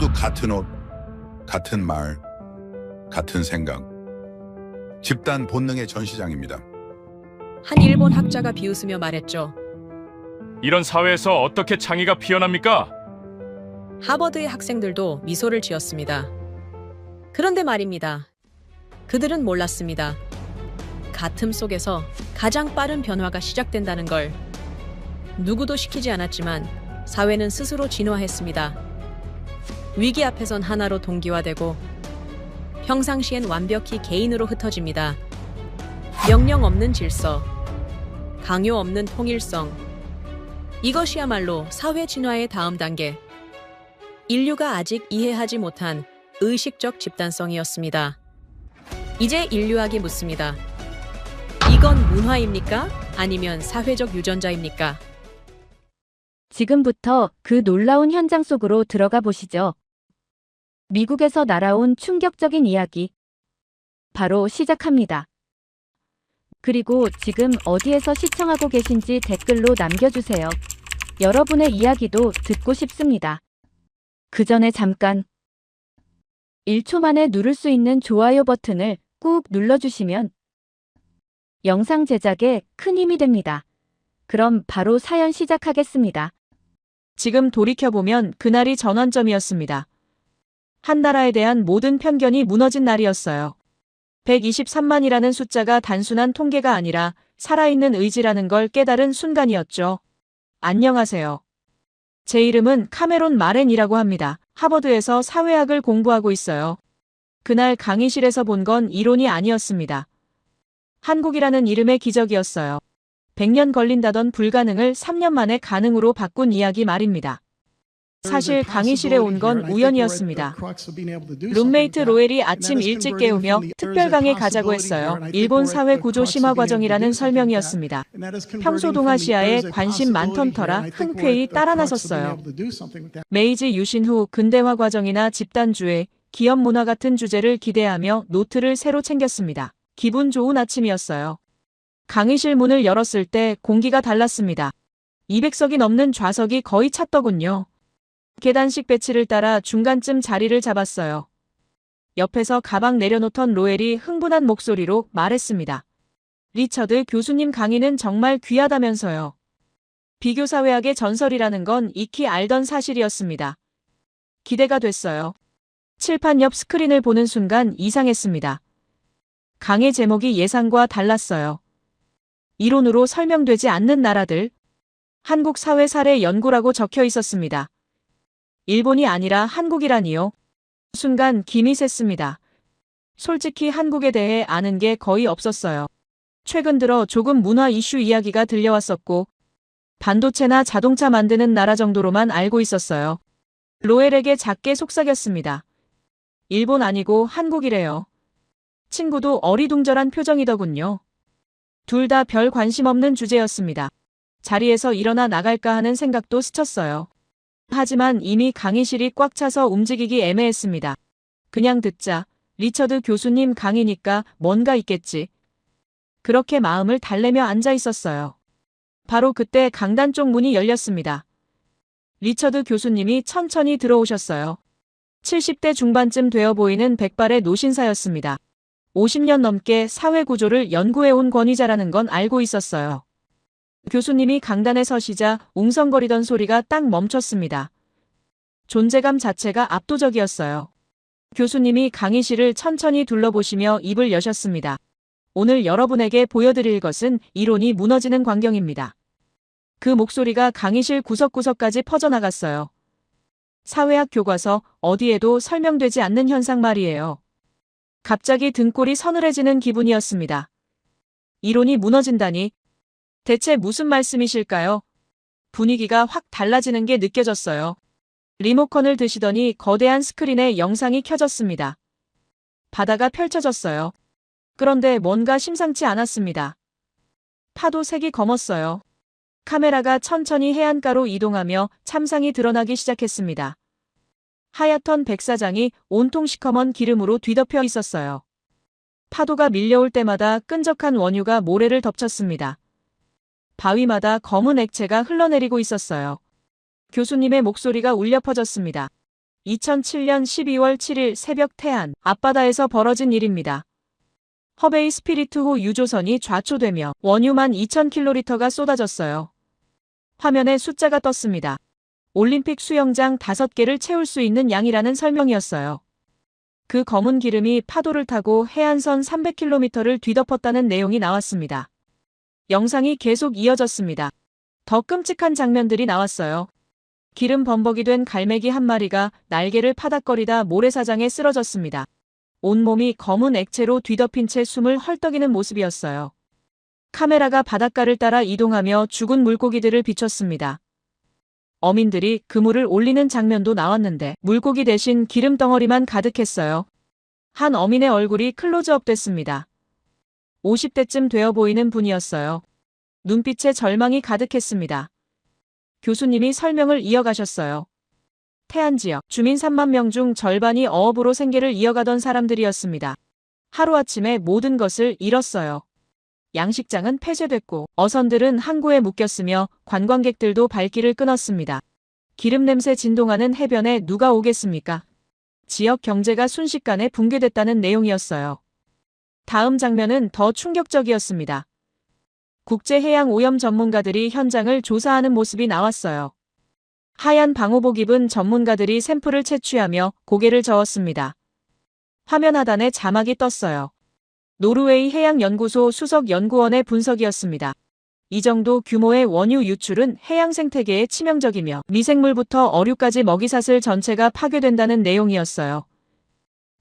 모두 같은 옷, 같은 말, 같은 생각. 집단 본능의 전시장입니다. 한 일본 학자가 비웃으며 말했죠. 이런 사회에서 어떻게 창의가 피어납니까? 하버드의 학생들도 미소를 지었습니다. 그런데 말입니다. 그들은 몰랐습니다. 가틈 속에서 가장 빠른 변화가 시작된다는 걸. 누구도 시키지 않았지만 사회는 스스로 진화했습니다. 위기 앞에선 하나로 동기화되고 평상시엔 완벽히 개인으로 흩어집니다. 명령 없는 질서, 강요 없는 통일성. 이것이야말로 사회 진화의 다음 단계. 인류가 아직 이해하지 못한 의식적 집단성이었습니다. 이제 인류학이 묻습니다. 이건 문화입니까? 아니면 사회적 유전자입니까? 지금부터 그 놀라운 현장 속으로 들어가 보시죠. 미국에서 날아온 충격적인 이야기. 바로 시작합니다. 그리고 지금 어디에서 시청하고 계신지 댓글로 남겨주세요. 여러분의 이야기도 듣고 싶습니다. 그 전에 잠깐 1초 만에 누를 수 있는 좋아요 버튼을 꾹 눌러주시면 영상 제작에 큰 힘이 됩니다. 그럼 바로 사연 시작하겠습니다. 지금 돌이켜보면 그날이 전환점이었습니다. 한 나라에 대한 모든 편견이 무너진 날이었어요. 123만이라는 숫자가 단순한 통계가 아니라 살아있는 의지라는 걸 깨달은 순간이었죠. 안녕하세요. 제 이름은 카메론 마렌이라고 합니다. 하버드에서 사회학을 공부하고 있어요. 그날 강의실에서 본 건 이론이 아니었습니다. 한국이라는 이름의 기적이었어요. 100년 걸린다던 불가능을 3년 만에 가능으로 바꾼 이야기 말입니다. 사실 강의실에 온 건 우연이었습니다. 룸메이트 로엘이 아침 일찍 깨우며 특별 강의 가자고 했어요. 일본 사회 구조 심화 과정이라는 설명이었습니다. 평소 동아시아에 관심 많던 터라 흔쾌히 따라 나섰어요. 메이지 유신 후 근대화 과정이나 집단주의, 기업 문화 같은 주제를 기대하며 노트를 새로 챙겼습니다. 기분 좋은 아침이었어요. 강의실 문을 열었을 때 공기가 달랐습니다. 200석이 넘는 좌석이 거의 찼더군요. 계단식 배치를 따라 중간쯤 자리를 잡았어요. 옆에서 가방 내려놓던 로엘이 흥분한 목소리로 말했습니다. 리처드 교수님 강의는 정말 귀하다면서요. 비교사회학의 전설이라는 건 익히 알던 사실이었습니다. 기대가 됐어요. 칠판 옆 스크린을 보는 순간 이상했습니다. 강의 제목이 예상과 달랐어요. 이론으로 설명되지 않는 나라들. 한국 사회 사례 연구라고 적혀 있었습니다. 일본이 아니라 한국이라니요. 순간 김이 샜습니다. 솔직히 한국에 대해 아는 게 거의 없었어요. 최근 들어 조금 문화 이슈 이야기가 들려왔었고 반도체나 자동차 만드는 나라 정도로만 알고 있었어요. 로엘에게 작게 속삭였습니다. 일본 아니고 한국이래요. 친구도 어리둥절한 표정이더군요. 둘 다 별 관심 없는 주제였습니다. 자리에서 일어나 나갈까 하는 생각도 스쳤어요. 하지만 이미 강의실이 꽉 차서 움직이기 애매했습니다. 그냥 듣자. 리처드 교수님 강의니까 뭔가 있겠지. 그렇게 마음을 달래며 앉아 있었어요. 바로 그때 강단 쪽 문이 열렸습니다. 리처드 교수님이 천천히 들어오셨어요. 70대 중반쯤 되어 보이는 백발의 노신사였습니다. 50년 넘게 사회 구조를 연구해온 권위자라는 건 알고 있었어요. 교수님이 강단에 서시자 웅성거리던 소리가 딱 멈췄습니다. 존재감 자체가 압도적이었어요. 교수님이 강의실을 천천히 둘러보시며 입을 여셨습니다. 오늘 여러분에게 보여드릴 것은 이론이 무너지는 광경입니다. 그 목소리가 강의실 구석구석까지 퍼져나갔어요. 사회학 교과서 어디에도 설명되지 않는 현상 말이에요. 갑자기 등골이 서늘해지는 기분이었습니다. 이론이 무너진다니? 대체 무슨 말씀이실까요? 분위기가 확 달라지는 게 느껴졌어요. 리모컨을 드시더니 거대한 스크린에 영상이 켜졌습니다. 바다가 펼쳐졌어요. 그런데 뭔가 심상치 않았습니다. 파도 색이 검었어요. 카메라가 천천히 해안가로 이동하며 참상이 드러나기 시작했습니다. 하얗던 백사장이 온통 시커먼 기름으로 뒤덮여 있었어요. 파도가 밀려올 때마다 끈적한 원유가 모래를 덮쳤습니다. 바위마다 검은 액체가 흘러내리고 있었어요. 교수님의 목소리가 울려 퍼졌습니다. 2007년 12월 7일 새벽 태안 앞바다에서 벌어진 일입니다. 허베이 스피리트호 유조선이 좌초되며 원유 12,000kl가 쏟아졌어요. 화면에 숫자가 떴습니다. 올림픽 수영장 5개를 채울 수 있는 양이라는 설명이었어요. 그 검은 기름이 파도를 타고 해안선 300km를 뒤덮었다는 내용이 나왔습니다. 영상이 계속 이어졌습니다. 더 끔찍한 장면들이 나왔어요. 기름 범벅이 된 갈매기 한 마리가 날개를 파닥거리다 모래사장에 쓰러졌습니다. 온몸이 검은 액체로 뒤덮인 채 숨을 헐떡이는 모습이었어요. 카메라가 바닷가를 따라 이동하며 죽은 물고기들을 비췄습니다. 어민들이 그물을 올리는 장면도 나왔는데 물고기 대신 기름 덩어리만 가득했어요. 한 어민의 얼굴이 클로즈업 됐습니다. 50대쯤 되어 보이는 분이었어요. 눈빛에 절망이 가득했습니다. 교수님이 설명을 이어가셨어요. 태안 지역 주민 3만 명 중 절반이 어업으로 생계를 이어가던 사람들이었습니다. 하루아침에 모든 것을 잃었어요. 양식장은 폐쇄됐고 어선들은 항구에 묶였으며 관광객들도 발길을 끊었습니다. 기름 냄새 진동하는 해변에 누가 오겠습니까? 지역 경제가 순식간에 붕괴됐다는 내용이었어요. 다음 장면은 더 충격적이었습니다. 국제해양오염 전문가들이 현장을 조사하는 모습이 나왔어요. 하얀 방호복 입은 전문가들이 샘플을 채취하며 고개를 저었습니다. 화면 하단에 자막이 떴어요. 노르웨이 해양연구소 수석 연구원의 분석이었습니다. 이 정도 규모의 원유 유출은 해양 생태계에 치명적이며 미생물부터 어류까지 먹이사슬 전체가 파괴된다는 내용이었어요.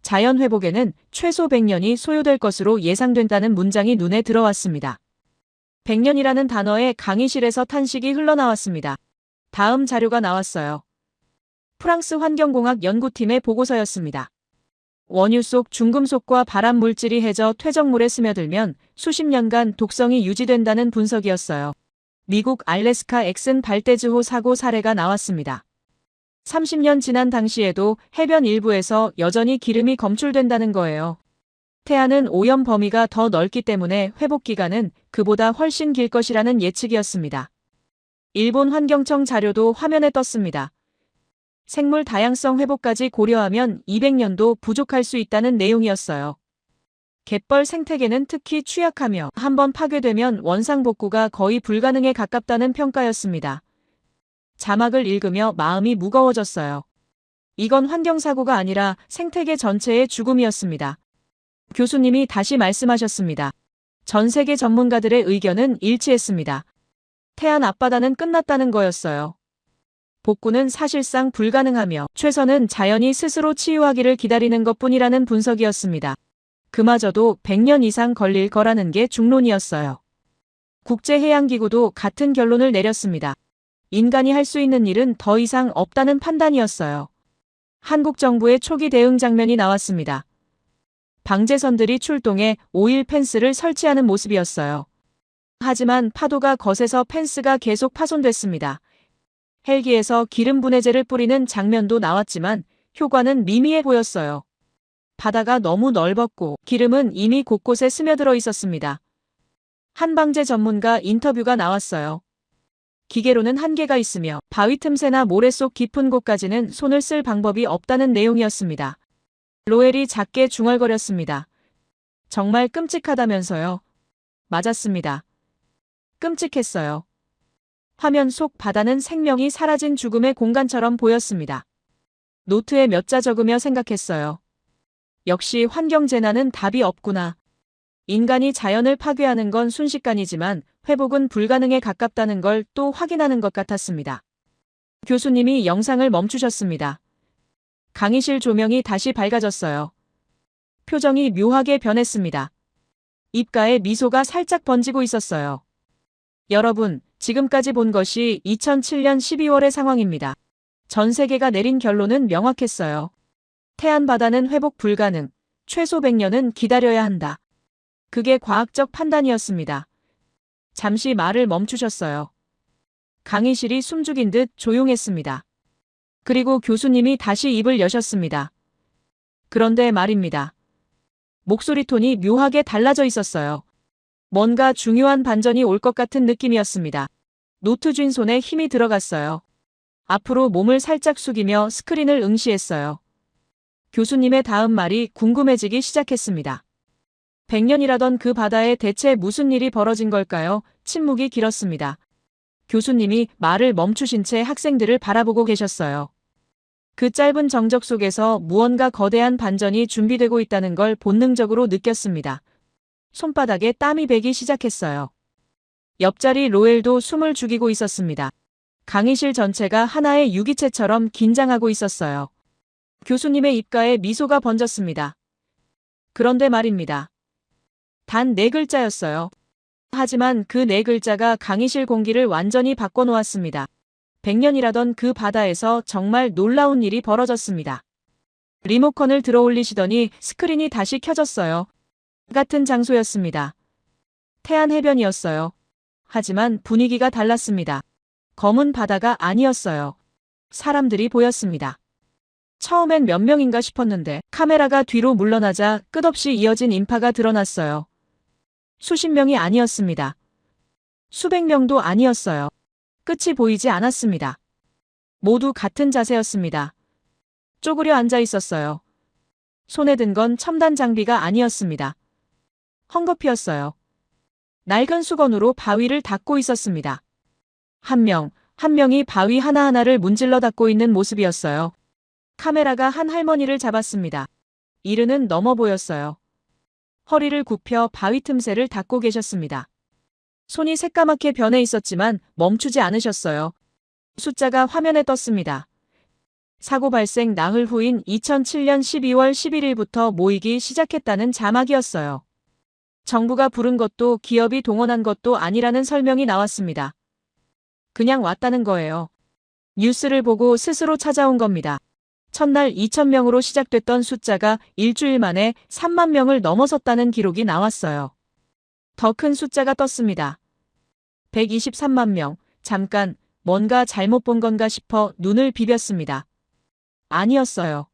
자연 회복에는 최소 100년이 소요될 것으로 예상된다는 문장이 눈에 들어왔습니다. 100년이라는 단어에 강의실에서 탄식이 흘러나왔습니다. 다음 자료가 나왔어요. 프랑스 환경공학 연구팀의 보고서였습니다. 원유 속 중금속과 발암 물질이 해저 퇴적물에 스며들면 수십 년간 독성이 유지된다는 분석이었어요. 미국 알래스카 엑슨 발대즈호 사고 사례가 나왔습니다. 30년 지난 당시에도 해변 일부에서 여전히 기름이 검출된다는 거예요. 태안은 오염 범위가 더 넓기 때문에 회복 기간은 그보다 훨씬 길 것이라는 예측이었습니다. 일본 환경청 자료도 화면에 떴습니다. 생물 다양성 회복까지 고려하면 200년도 부족할 수 있다는 내용이었어요. 갯벌 생태계는 특히 취약하며 한번 파괴되면 원상복구가 거의 불가능에 가깝다는 평가였습니다. 자막을 읽으며 마음이 무거워졌어요. 이건 환경사고가 아니라 생태계 전체의 죽음이었습니다. 교수님이 다시 말씀하셨습니다. 전 세계 전문가들의 의견은 일치했습니다. 태안 앞바다는 끝났다는 거였어요. 복구는 사실상 불가능하며 최선은 자연이 스스로 치유하기를 기다리는 것뿐이라는 분석이었습니다. 그마저도 100년 이상 걸릴 거라는 게 중론이었어요. 국제해양기구도 같은 결론을 내렸습니다. 인간이 할 수 있는 일은 더 이상 없다는 판단이었어요. 한국 정부의 초기 대응 장면이 나왔습니다. 방제선들이 출동해 오일 펜스를 설치하는 모습이었어요. 하지만 파도가 거세서 펜스가 계속 파손됐습니다. 헬기에서 기름 분해제를 뿌리는 장면도 나왔지만 효과는 미미해 보였어요. 바다가 너무 넓었고 기름은 이미 곳곳에 스며들어 있었습니다. 한방제 전문가 인터뷰가 나왔어요. 기계로는 한계가 있으며 바위 틈새나 모래 속 깊은 곳까지는 손을 쓸 방법이 없다는 내용이었습니다. 로엘이 작게 중얼거렸습니다. 정말 끔찍하다면서요. 맞았습니다. 끔찍했어요. 화면 속 바다는 생명이 사라진 죽음의 공간처럼 보였습니다. 노트에 몇 자 적으며 생각했어요. 역시 환경재난은 답이 없구나. 인간이 자연을 파괴하는 건 순식간이지만 회복은 불가능에 가깝다는 걸 또 확인하는 것 같았습니다. 교수님이 영상을 멈추셨습니다. 강의실 조명이 다시 밝아졌어요. 표정이 묘하게 변했습니다. 입가에 미소가 살짝 번지고 있었어요. 여러분, 지금까지 본 것이 2007년 12월의 상황입니다. 전 세계가 내린 결론은 명확했어요. 태안 바다는 회복 불가능, 최소 100년은 기다려야 한다. 그게 과학적 판단이었습니다. 잠시 말을 멈추셨어요. 강의실이 숨죽인 듯 조용했습니다. 그리고 교수님이 다시 입을 여셨습니다. 그런데 말입니다. 목소리 톤이 묘하게 달라져 있었어요. 뭔가 중요한 반전이 올 것 같은 느낌이었습니다. 노트 쥔 손에 힘이 들어갔어요. 앞으로 몸을 살짝 숙이며 스크린을 응시했어요. 교수님의 다음 말이 궁금해지기 시작했습니다. 100년이라던 그 바다에 대체 무슨 일이 벌어진 걸까요? 침묵이 길었습니다. 교수님이 말을 멈추신 채 학생들을 바라보고 계셨어요. 그 짧은 정적 속에서 무언가 거대한 반전이 준비되고 있다는 걸 본능적으로 느꼈습니다. 손바닥에 땀이 배기 시작했어요. 옆자리 로엘도 숨을 죽이고 있었습니다. 강의실 전체가 하나의 유기체처럼 긴장하고 있었어요. 교수님의 입가에 미소가 번졌습니다. 그런데 말입니다. 단 4글자였어요. 하지만 그 4글자가 강의실 공기를 완전히 바꿔놓았습니다. 100년이라던 그 바다에서 정말 놀라운 일이 벌어졌습니다. 리모컨을 들어올리시더니 스크린이 다시 켜졌어요. 같은 장소였습니다. 태안 해변이었어요. 하지만 분위기가 달랐습니다. 검은 바다가 아니었어요. 사람들이 보였습니다. 처음엔 몇 명인가 싶었는데 카메라가 뒤로 물러나자 끝없이 이어진 인파가 드러났어요. 수십 명이 아니었습니다. 수백 명도 아니었어요. 끝이 보이지 않았습니다. 모두 같은 자세였습니다. 쪼그려 앉아 있었어요. 손에 든 건 첨단 장비가 아니었습니다. 헝겊이었어요. 낡은 수건으로 바위를 닦고 있었습니다. 한 명이 바위 하나하나를 문질러 닦고 있는 모습이었어요. 카메라가 한 할머니를 잡았습니다. 이르는 넘어 보였어요. 허리를 굽혀 바위 틈새를 닦고 계셨습니다. 손이 새까맣게 변해 있었지만 멈추지 않으셨어요. 숫자가 화면에 떴습니다. 사고 발생 나흘 후인 2007년 12월 11일부터 모이기 시작했다는 자막이었어요. 정부가 부른 것도 기업이 동원한 것도 아니라는 설명이 나왔습니다. 그냥 왔다는 거예요. 뉴스를 보고 스스로 찾아온 겁니다. 첫날 2,000명으로 시작됐던 숫자가 일주일 만에 3만 명을 넘어섰다는 기록이 나왔어요. 더 큰 숫자가 떴습니다. 123만 명. 잠깐 뭔가 잘못 본 건가 싶어 눈을 비볐습니다. 아니었어요.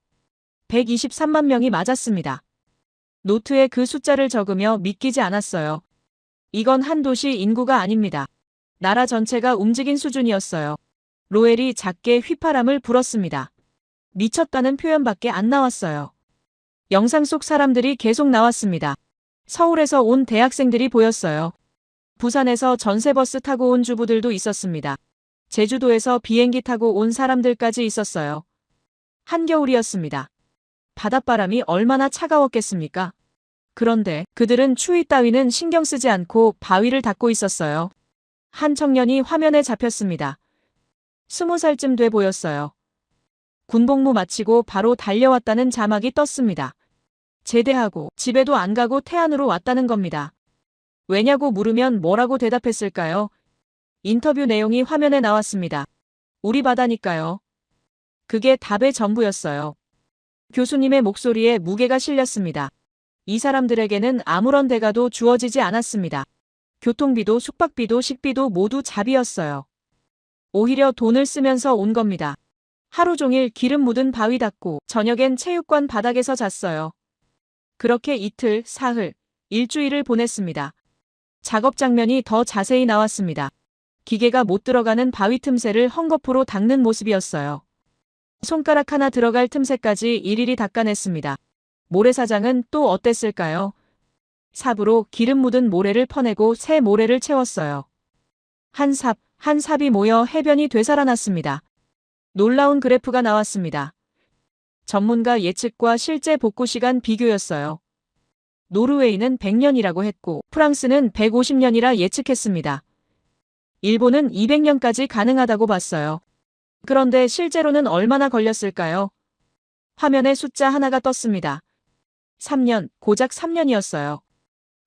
123만 명이 맞았습니다. 노트에 그 숫자를 적으며 믿기지 않았어요. 이건 한 도시 인구가 아닙니다. 나라 전체가 움직인 수준이었어요. 로엘이 작게 휘파람을 불었습니다. 미쳤다는 표현밖에 안 나왔어요. 영상 속 사람들이 계속 나왔습니다. 서울에서 온 대학생들이 보였어요. 부산에서 전세버스 타고 온 주부들도 있었습니다. 제주도에서 비행기 타고 온 사람들까지 있었어요. 한겨울이었습니다. 바닷바람이 얼마나 차가웠겠습니까? 그런데 그들은 추위 따위는 신경 쓰지 않고 바위를 닦고 있었어요. 한 청년이 화면에 잡혔습니다. 20살쯤 돼 보였어요. 군복무 마치고 바로 달려왔다는 자막이 떴습니다. 제대하고 집에도 안 가고 태안으로 왔다는 겁니다. 왜냐고 물으면 뭐라고 대답했을까요? 인터뷰 내용이 화면에 나왔습니다. 우리 바다니까요. 그게 답의 전부였어요. 교수님의 목소리에 무게가 실렸습니다. 이 사람들에게는 아무런 대가도 주어지지 않았습니다. 교통비도 숙박비도 식비도 모두 자비였어요. 오히려 돈을 쓰면서 온 겁니다. 하루 종일 기름 묻은 바위 닦고 저녁엔 체육관 바닥에서 잤어요. 그렇게 이틀, 사흘, 일주일을 보냈습니다. 작업 장면이 더 자세히 나왔습니다. 기계가 못 들어가는 바위 틈새를 헝겊으로 닦는 모습이었어요. 손가락 하나 들어갈 틈새까지 일일이 닦아냈습니다. 모래사장은 또 어땠을까요? 삽으로 기름 묻은 모래를 퍼내고 새 모래를 채웠어요. 한 삽이 모여 해변이 되살아났습니다. 놀라운 그래프가 나왔습니다. 전문가 예측과 실제 복구 시간 비교였어요. 노르웨이는 100년이라고 했고 프랑스는 150년이라 예측했습니다. 일본은 200년까지 가능하다고 봤어요. 그런데 실제로는 얼마나 걸렸을까요? 화면에 숫자 하나가 떴습니다. 3년, 고작 3년이었어요.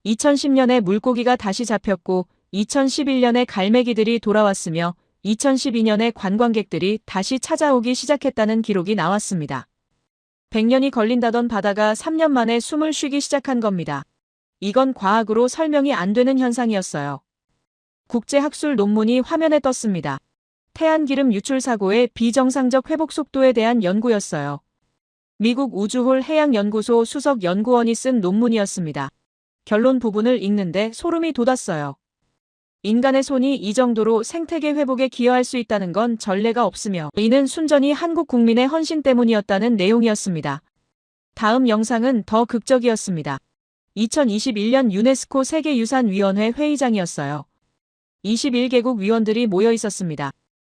2010년에 물고기가 다시 잡혔고 2011년에 갈매기들이 돌아왔으며 2012년에 관광객들이 다시 찾아오기 시작했다는 기록이 나왔습니다. 100년이 걸린다던 바다가 3년 만에 숨을 쉬기 시작한 겁니다. 이건 과학으로 설명이 안 되는 현상이었어요. 국제학술 논문이 화면에 떴습니다. 태안기름 유출 사고의 비정상적 회복 속도에 대한 연구였어요. 미국 우주홀 해양연구소 수석 연구원이 쓴 논문이었습니다. 결론 부분을 읽는데 소름이 돋았어요. 인간의 손이 이 정도로 생태계 회복에 기여할 수 있다는 건 전례가 없으며 이는 순전히 한국 국민의 헌신 때문이었다는 내용이었습니다. 다음 영상은 더 극적이었습니다. 2021년 유네스코 세계유산위원회 회의장이었어요. 21개국 위원들이 모여 있었습니다.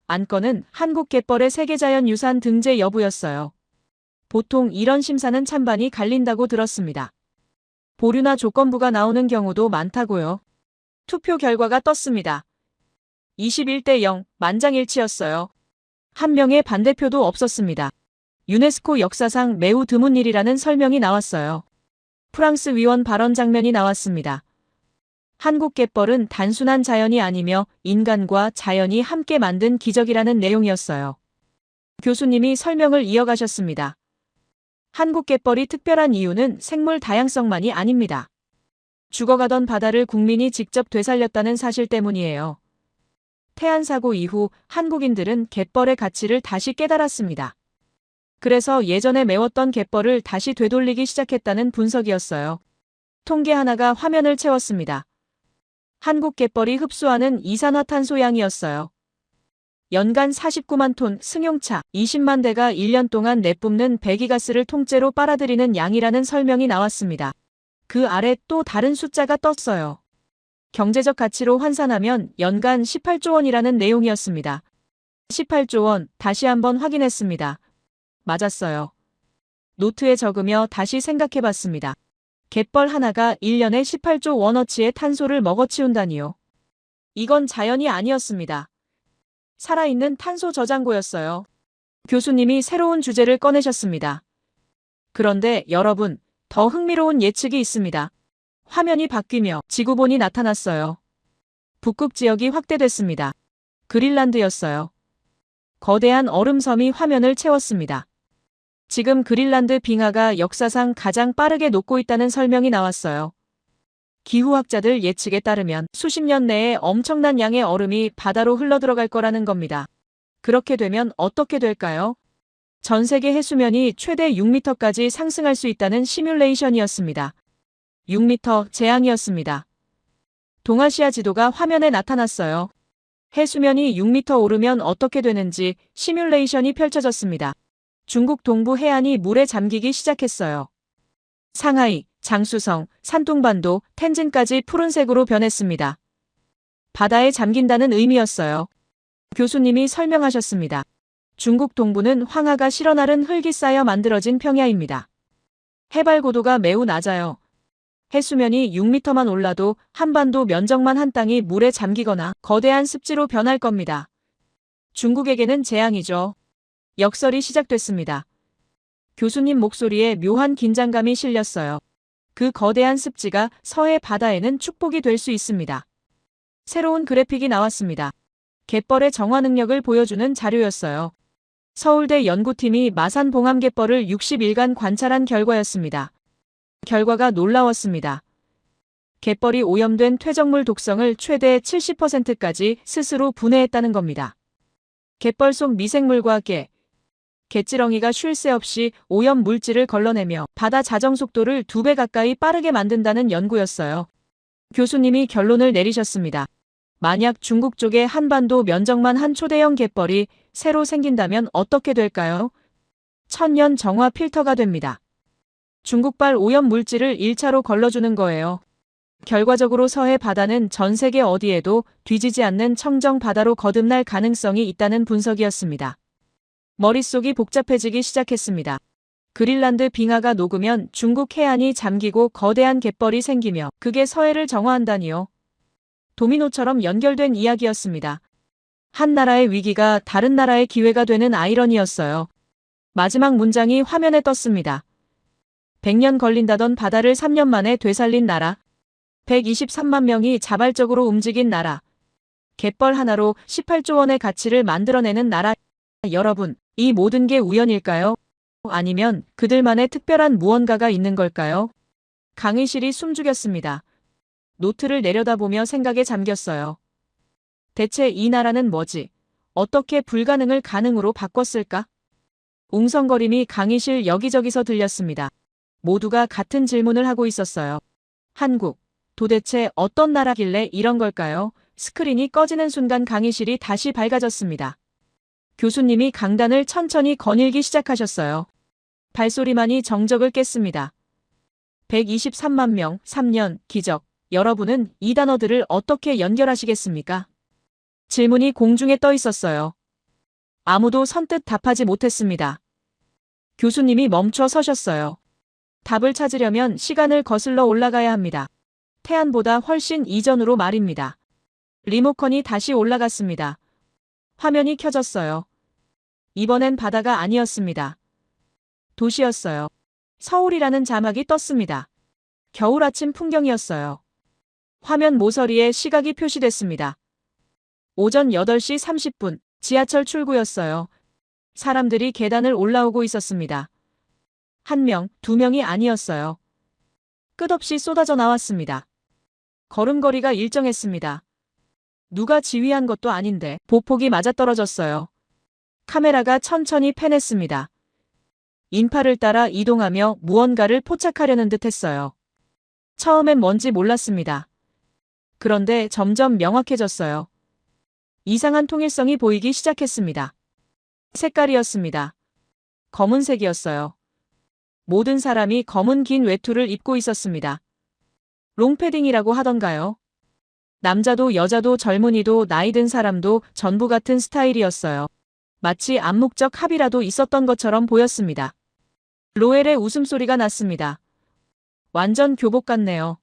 안건은 한국 갯벌의 세계자연유산 등재 여부였어요. 보통 이런 심사는 찬반이 갈린다고 들었습니다. 보류나 조건부가 나오는 경우도 많다고요. 투표 결과가 떴습니다. 21대 0, 만장일치였어요. 한 명의 반대표도 없었습니다. 유네스코 역사상 매우 드문 일이라는 설명이 나왔어요. 프랑스 위원 발언 장면이 나왔습니다. 한국 갯벌은 단순한 자연이 아니며 인간과 자연이 함께 만든 기적이라는 내용이었어요. 교수님이 설명을 이어가셨습니다. 한국 갯벌이 특별한 이유는 생물 다양성만이 아닙니다. 죽어가던 바다를 국민이 직접 되살렸다는 사실 때문이에요. 태안 사고 이후 한국인들은 갯벌의 가치를 다시 깨달았습니다. 그래서 예전에 메웠던 갯벌을 다시 되돌리기 시작했다는 분석이었어요. 통계 하나가 화면을 채웠습니다. 한국 갯벌이 흡수하는 이산화탄소 양이었어요. 연간 49만 톤 승용차 20만 대가 1년 동안 내뿜는 배기가스를 통째로 빨아들이는 양이라는 설명이 나왔습니다. 그 아래 또 다른 숫자가 떴어요. 경제적 가치로 환산하면 연간 18조 원이라는 내용이었습니다. 18조 원, 다시 한번 확인했습니다. 맞았어요. 노트에 적으며 다시 생각해봤습니다. 갯벌 하나가 1년에 18조 원어치의 탄소를 먹어치운다니요. 이건 자연이 아니었습니다. 살아있는 탄소 저장고였어요. 교수님이 새로운 주제를 꺼내셨습니다. 그런데 여러분, 더 흥미로운 예측이 있습니다. 화면이 바뀌며 지구본이 나타났어요. 북극 지역이 확대됐습니다. 그린란드였어요. 거대한 얼음섬이 화면을 채웠습니다. 지금 그린란드 빙하가 역사상 가장 빠르게 녹고 있다는 설명이 나왔어요. 기후학자들 예측에 따르면 수십 년 내에 엄청난 양의 얼음이 바다로 흘러들어갈 거라는 겁니다. 그렇게 되면 어떻게 될까요? 전 세계 해수면이 최대 6m까지 상승할 수 있다는 시뮬레이션이었습니다. 6m 재앙이었습니다. 동아시아 지도가 화면에 나타났어요. 해수면이 6m 오르면 어떻게 되는지 시뮬레이션이 펼쳐졌습니다. 중국 동부 해안이 물에 잠기기 시작했어요. 상하이, 장쑤성, 산둥반도, 텐진까지 푸른색으로 변했습니다. 바다에 잠긴다는 의미였어요. 교수님이 설명하셨습니다. 중국 동부는 황하가 실어나른 흙이 쌓여 만들어진 평야입니다. 해발 고도가 매우 낮아요. 해수면이 6m만 올라도 한반도 면적만 한 땅이 물에 잠기거나 거대한 습지로 변할 겁니다. 중국에게는 재앙이죠. 역설이 시작됐습니다. 교수님 목소리에 묘한 긴장감이 실렸어요. 그 거대한 습지가 서해 바다에는 축복이 될 수 있습니다. 새로운 그래픽이 나왔습니다. 갯벌의 정화 능력을 보여주는 자료였어요. 서울대 연구팀이 마산 봉암 갯벌을 60일간 관찰한 결과였습니다. 결과가 놀라웠습니다. 갯벌이 오염된 퇴적물 독성을 최대 70%까지 스스로 분해했다는 겁니다. 갯벌 속 미생물과 갯지렁이가 쉴 새 없이 오염 물질을 걸러내며 바다 자정 속도를 2배 가까이 빠르게 만든다는 연구였어요. 교수님이 결론을 내리셨습니다. 만약 중국 쪽의 한반도 면적만 한 초대형 갯벌이 새로 생긴다면 어떻게 될까요? 천년 정화 필터가 됩니다. 중국발 오염 물질을 1차로 걸러주는 거예요. 결과적으로 서해 바다는 전 세계 어디에도 뒤지지 않는 청정 바다로 거듭날 가능성이 있다는 분석이었습니다. 머릿속이 복잡해지기 시작했습니다. 그린란드 빙하가 녹으면 중국 해안이 잠기고 거대한 갯벌이 생기며 그게 서해를 정화한다니요. 도미노처럼 연결된 이야기였습니다. 한 나라의 위기가 다른 나라의 기회가 되는 아이러니였어요. 마지막 문장이 화면에 떴습니다. 100년 걸린다던 바다를 3년 만에 되살린 나라. 123만 명이 자발적으로 움직인 나라. 갯벌 하나로 18조 원의 가치를 만들어내는 나라. 여러분, 이 모든 게 우연일까요? 아니면 그들만의 특별한 무언가가 있는 걸까요? 강의실이 숨죽였습니다. 노트를 내려다보며 생각에 잠겼어요. 대체 이 나라는 뭐지? 어떻게 불가능을 가능으로 바꿨을까? 웅성거림이 강의실 여기저기서 들렸습니다. 모두가 같은 질문을 하고 있었어요. 한국, 도대체 어떤 나라길래 이런 걸까요? 스크린이 꺼지는 순간 강의실이 다시 밝아졌습니다. 교수님이 강단을 천천히 거닐기 시작하셨어요. 발소리만이 정적을 깼습니다. 123만 명, 3년, 기적. 여러분은 이 단어들을 어떻게 연결하시겠습니까? 질문이 공중에 떠 있었어요. 아무도 선뜻 답하지 못했습니다. 교수님이 멈춰 서셨어요. 답을 찾으려면 시간을 거슬러 올라가야 합니다. 태안보다 훨씬 이전으로 말입니다. 리모컨이 다시 올라갔습니다. 화면이 켜졌어요. 이번엔 바다가 아니었습니다. 도시였어요. 서울이라는 자막이 떴습니다. 겨울 아침 풍경이었어요. 화면 모서리에 시각이 표시됐습니다. 오전 8시 30분, 지하철 출구였어요. 사람들이 계단을 올라오고 있었습니다. 1명, 2명이 아니었어요. 끝없이 쏟아져 나왔습니다. 걸음걸이가 일정했습니다. 누가 지휘한 것도 아닌데 보폭이 맞아떨어졌어요. 카메라가 천천히 팬했습니다. 인파를 따라 이동하며 무언가를 포착하려는 듯 했어요. 처음엔 뭔지 몰랐습니다. 그런데 점점 명확해졌어요. 이상한 통일성이 보이기 시작했습니다. 색깔이었습니다. 검은색이었어요. 모든 사람이 검은 긴 외투를 입고 있었습니다. 롱패딩이라고 하던가요? 남자도 여자도 젊은이도 나이 든 사람도 전부 같은 스타일이었어요. 마치 암묵적 합의라도 있었던 것처럼 보였습니다. 로엘의 웃음소리가 났습니다. 완전 교복 같네요.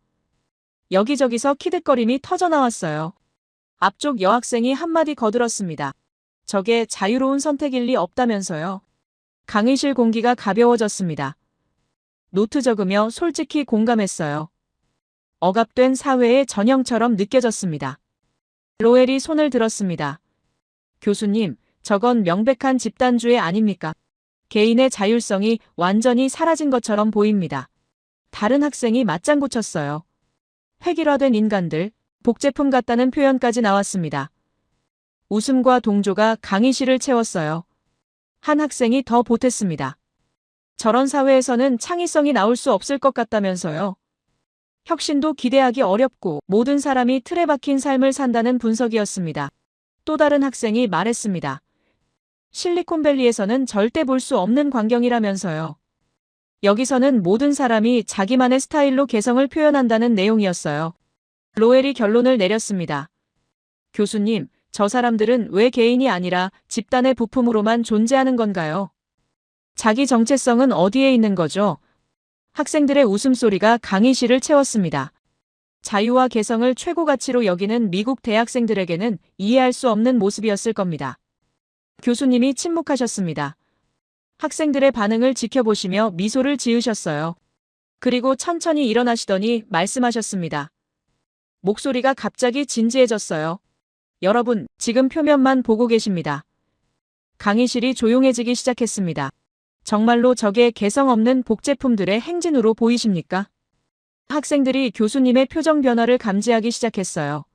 여기저기서 키득거림이 터져나왔어요. 앞쪽 여학생이 한마디 거들었습니다. 저게 자유로운 선택일 리 없다면서요. 강의실 공기가 가벼워졌습니다. 노트 적으며 솔직히 공감했어요. 억압된 사회의 전형처럼 느껴졌습니다. 로엘이 손을 들었습니다. 교수님, 저건 명백한 집단주의 아닙니까? 개인의 자율성이 완전히 사라진 것처럼 보입니다. 다른 학생이 맞장구 쳤어요. 획일화된 인간들, 복제품 같다는 표현까지 나왔습니다. 웃음과 동조가 강의실을 채웠어요. 한 학생이 더 보탰습니다. 저런 사회에서는 창의성이 나올 수 없을 것 같다면서요. 혁신도 기대하기 어렵고 모든 사람이 틀에 박힌 삶을 산다는 분석이었습니다. 또 다른 학생이 말했습니다. 실리콘밸리에서는 절대 볼 수 없는 광경이라면서요. 여기서는 모든 사람이 자기만의 스타일로 개성을 표현한다는 내용이었어요. 로엘이 결론을 내렸습니다. 교수님, 저 사람들은 왜 개인이 아니라 집단의 부품으로만 존재하는 건가요? 자기 정체성은 어디에 있는 거죠? 학생들의 웃음소리가 강의실을 채웠습니다. 자유와 개성을 최고 가치로 여기는 미국 대학생들에게는 이해할 수 없는 모습이었을 겁니다. 교수님이 침묵하셨습니다. 학생들의 반응을 지켜보시며 미소를 지으셨어요. 그리고 천천히 일어나시더니 말씀하셨습니다. 목소리가 갑자기 진지해졌어요. 여러분, 지금 표면만 보고 계십니다. 강의실이 조용해지기 시작했습니다. 정말로 저게 개성 없는 복제품들의 행진으로 보이십니까? 학생들이 교수님의 표정 변화를 감지하기 시작했어요.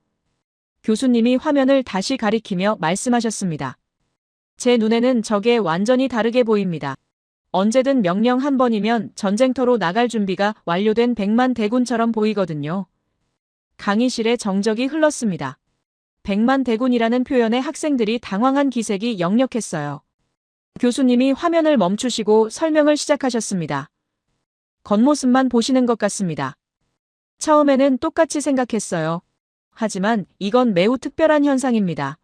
교수님이 화면을 다시 가리키며 말씀하셨습니다. 제 눈에는 저게 완전히 다르게 보입니다. 언제든 명령 한 번이면 전쟁터로 나갈 준비가 완료된 100만 대군처럼 보이거든요. 강의실에 정적이 흘렀습니다. 100만 대군이라는 표현에 학생들이 당황한 기색이 역력했어요. 교수님이 화면을 멈추시고 설명을 시작하셨습니다. 겉모습만 보시는 것 같습니다. 처음에는 똑같이 생각했어요. 하지만 이건 매우 특별한 현상입니다.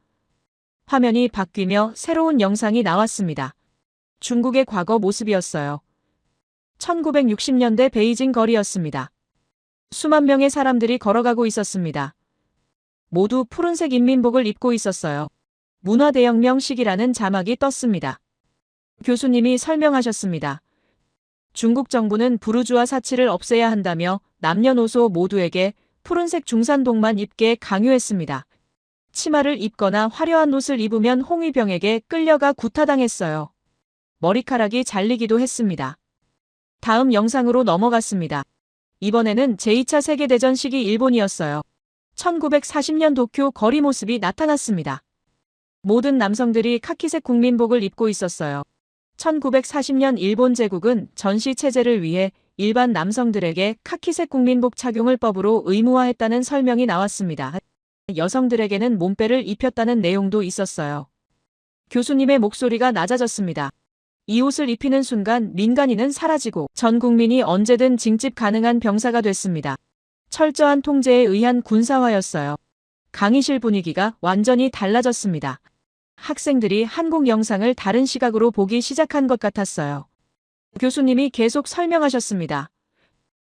화면이 바뀌며 새로운 영상이 나왔습니다. 중국의 과거 모습이었어요. 1960년대 베이징 거리였습니다. 수만 명의 사람들이 걸어가고 있었습니다. 모두 푸른색 인민복을 입고 있었어요. 문화대혁명 시기라는 자막이 떴습니다. 교수님이 설명하셨습니다. 중국 정부는 부르주아 사치를 없애야 한다며 남녀노소 모두에게 푸른색 중산복만 입게 강요했습니다. 치마를 입거나 화려한 옷을 입으면 홍위병에게 끌려가 구타당했어요. 머리카락이 잘리기도 했습니다. 다음 영상으로 넘어갔습니다. 이번에는 제2차 세계대전 시기 일본이었어요. 1940년 도쿄 거리 모습이 나타났습니다. 모든 남성들이 카키색 국민복을 입고 있었어요. 1940년 일본 제국은 전시 체제를 위해 일반 남성들에게 카키색 국민복 착용을 법으로 의무화했다는 설명이 나왔습니다. 여성들에게는 몸빼를 입혔다는 내용도 있었어요. 교수님의 목소리가 낮아졌습니다. 이 옷을 입히는 순간 민간인은 사라지고 전 국민이 언제든 징집 가능한 병사가 됐습니다. 철저한 통제에 의한 군사화였어요. 강의실 분위기가 완전히 달라졌습니다. 학생들이 한국 영상을 다른 시각으로 보기 시작한 것 같았어요. 교수님이 계속 설명하셨습니다.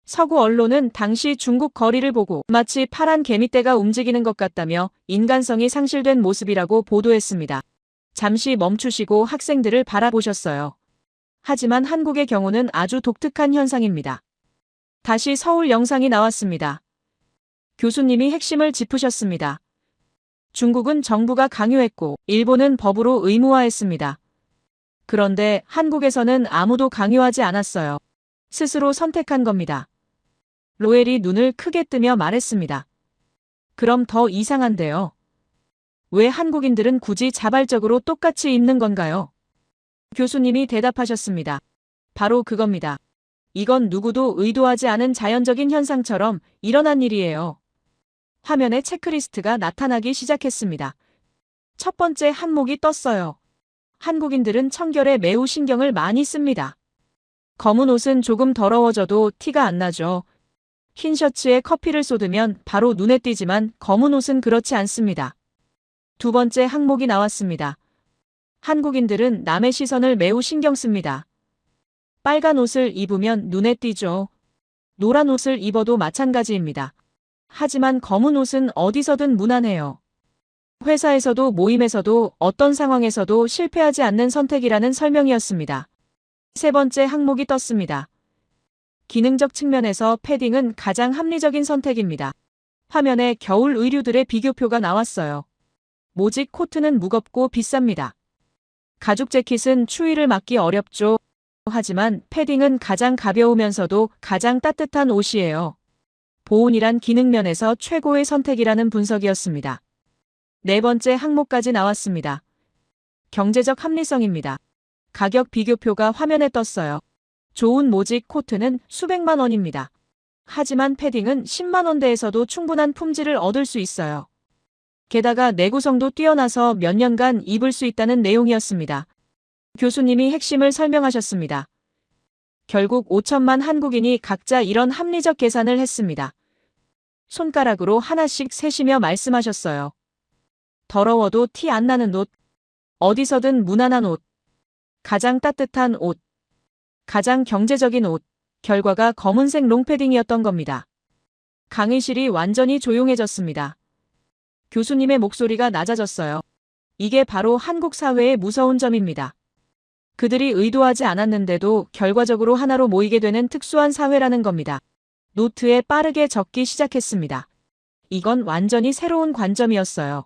서구 언론은 당시 중국 거리를 보고 마치 파란 개미떼가 움직이는 것 같다며 인간성이 상실된 모습이라고 보도했습니다. 잠시 멈추시고 학생들을 바라보셨어요. 하지만 한국의 경우는 아주 독특한 현상입니다. 다시 서울 영상이 나왔습니다. 교수님이 핵심을 짚으셨습니다. 중국은 정부가 강요했고 일본은 법으로 의무화했습니다. 그런데 한국에서는 아무도 강요하지 않았어요. 스스로 선택한 겁니다. 로엘이 눈을 크게 뜨며 말했습니다. 그럼 더 이상한데요. 왜 한국인들은 굳이 자발적으로 똑같이 입는 건가요? 교수님이 대답하셨습니다. 바로 그겁니다. 이건 누구도 의도하지 않은 자연적인 현상처럼 일어난 일이에요. 화면에 체크리스트가 나타나기 시작했습니다. 첫 번째 항목이 떴어요. 한국인들은 청결에 매우 신경을 많이 씁니다. 검은 옷은 조금 더러워져도 티가 안 나죠. 흰 셔츠에 커피를 쏟으면 바로 눈에 띄지만 검은 옷은 그렇지 않습니다. 두 번째 항목이 나왔습니다. 한국인들은 남의 시선을 매우 신경 씁니다. 빨간 옷을 입으면 눈에 띄죠. 노란 옷을 입어도 마찬가지입니다. 하지만 검은 옷은 어디서든 무난해요. 회사에서도 모임에서도 어떤 상황에서도 실패하지 않는 선택이라는 설명이었습니다. 세 번째 항목이 떴습니다. 기능적 측면에서 패딩은 가장 합리적인 선택입니다. 화면에 겨울 의류들의 비교표가 나왔어요. 모직 코트는 무겁고 비쌉니다. 가죽 재킷은 추위를 막기 어렵죠. 하지만 패딩은 가장 가벼우면서도 가장 따뜻한 옷이에요. 보온이란 기능 면에서 최고의 선택이라는 분석이었습니다. 네 번째 항목까지 나왔습니다. 경제적 합리성입니다. 가격 비교표가 화면에 떴어요. 좋은 모직 코트는 수백만 원입니다. 하지만 패딩은 10만 원대에서도 충분한 품질을 얻을 수 있어요. 게다가 내구성도 뛰어나서 몇 년간 입을 수 있다는 내용이었습니다. 교수님이 핵심을 설명하셨습니다. 결국 5천만 한국인이 각자 이런 합리적 계산을 했습니다. 손가락으로 하나씩 세시며 말씀하셨어요. 더러워도 티 안 나는 옷, 어디서든 무난한 옷, 가장 따뜻한 옷, 가장 경제적인 옷, 결과가 검은색 롱패딩이었던 겁니다. 강의실이 완전히 조용해졌습니다. 교수님의 목소리가 낮아졌어요. 이게 바로 한국 사회의 무서운 점입니다. 그들이 의도하지 않았는데도 결과적으로 하나로 모이게 되는 특수한 사회라는 겁니다. 노트에 빠르게 적기 시작했습니다. 이건 완전히 새로운 관점이었어요.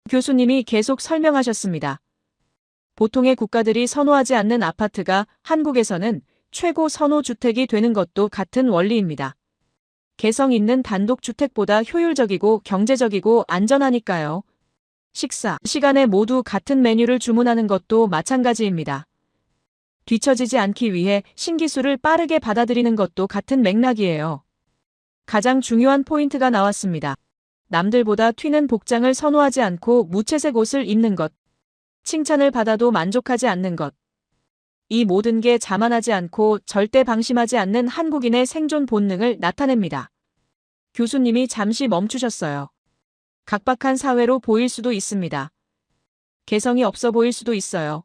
교수님이 계속 설명하셨습니다. 보통의 국가들이 선호하지 않는 아파트가 한국에서는 최고 선호 주택이 되는 것도 같은 원리입니다. 개성 있는 단독주택보다 효율적이고 경제적이고 안전하니까요. 식사 시간에 모두 같은 메뉴를 주문하는 것도 마찬가지입니다. 뒤처지지 않기 위해 신기술을 빠르게 받아들이는 것도 같은 맥락이에요. 가장 중요한 포인트가 나왔습니다. 남들보다 튀는 복장을 선호하지 않고 무채색 옷을 입는 것. 칭찬을 받아도 만족하지 않는 것. 이 모든 게 자만하지 않고 절대 방심하지 않는 한국인의 생존 본능을 나타냅니다. 교수님이 잠시 멈추셨어요. 각박한 사회로 보일 수도 있습니다. 개성이 없어 보일 수도 있어요.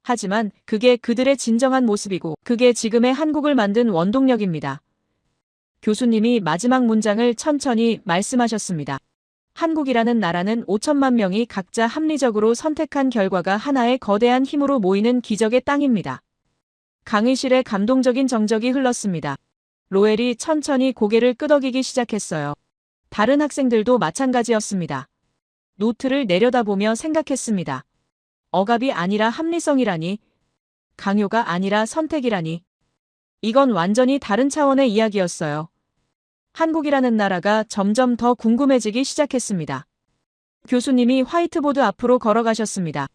하지만 그게 그들의 진정한 모습이고 그게 지금의 한국을 만든 원동력입니다. 교수님이 마지막 문장을 천천히 말씀하셨습니다. 한국이라는 나라는 5천만 명이 각자 합리적으로 선택한 결과가 하나의 거대한 힘으로 모이는 기적의 땅입니다. 강의실에 감동적인 정적이 흘렀습니다. 로엘이 천천히 고개를 끄덕이기 시작했어요. 다른 학생들도 마찬가지였습니다. 노트를 내려다보며 생각했습니다. 억압이 아니라 합리성이라니, 강요가 아니라 선택이라니. 이건 완전히 다른 차원의 이야기였어요. 한국이라는 나라가 점점 더 궁금해지기 시작했습니다. 교수님이 화이트보드 앞으로 걸어가셨습니다.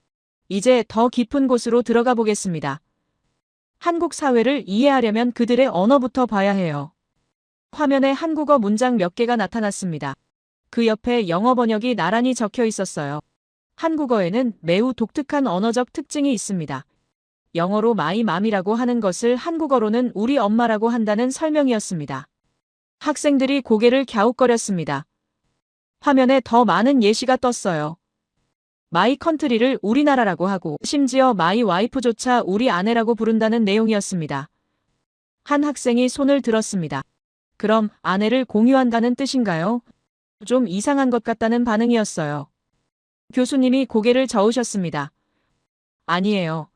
이제 더 깊은 곳으로 들어가 보겠습니다. 한국 사회를 이해하려면 그들의 언어부터 봐야 해요. 화면에 한국어 문장 몇 개가 나타났습니다. 그 옆에 영어 번역이 나란히 적혀 있었어요. 한국어에는 매우 독특한 언어적 특징이 있습니다. 영어로 my mom이라고 하는 것을 한국어로는 우리 엄마라고 한다는 설명이었습니다. 학생들이 고개를 갸웃거렸습니다. 화면에 더 많은 예시가 떴어요. 마이 컨트리를 우리나라라고 하고 심지어 마이 와이프조차 우리 아내라고 부른다는 내용이었습니다. 한 학생이 손을 들었습니다. 그럼 아내를 공유한다는 뜻인가요? 좀 이상한 것 같다는 반응이었어요. 교수님이 고개를 저으셨습니다. 아니에요.